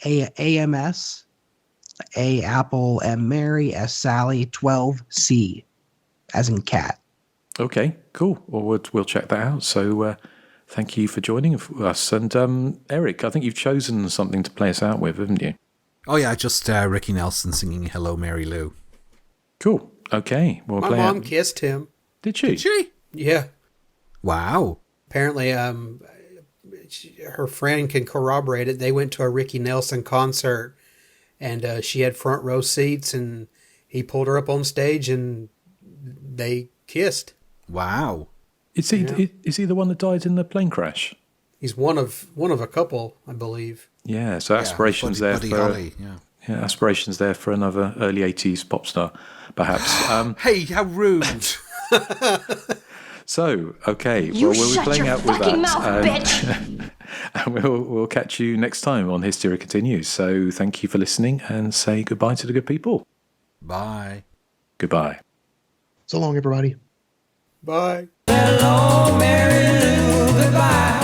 It's AMS. A Apple, M Mary, S Sally, 12C, as in cat. Okay, cool. Well, we'll check that out. So thank you for joining us. And Erik, I think you've chosen something to play us out with, haven't you? Oh, yeah, just Ricky Nelson singing Hello, Mary Lou. Cool. Okay. Well, my mom kissed him. Did she? Did she? Yeah. Wow. Apparently, her friend can corroborate it. They went to a Ricky Nelson concert. And she had front row seats, and he pulled her up on stage, and they kissed. Wow! Is he the one that died in the plane crash? He's one of a couple, I believe. Yeah. So aspirations Buddy Holly, yeah, aspirations there for another early '80s pop star, perhaps. Hey, how rude! So, okay, You well, we'll be shut playing your out with fucking that. mouth, bitch! And we'll catch you next time on Hysteria Continues. So thank you for listening, and say goodbye to the good people. Bye. Goodbye. So long, everybody. Bye. Hello, Mary Lou, goodbye.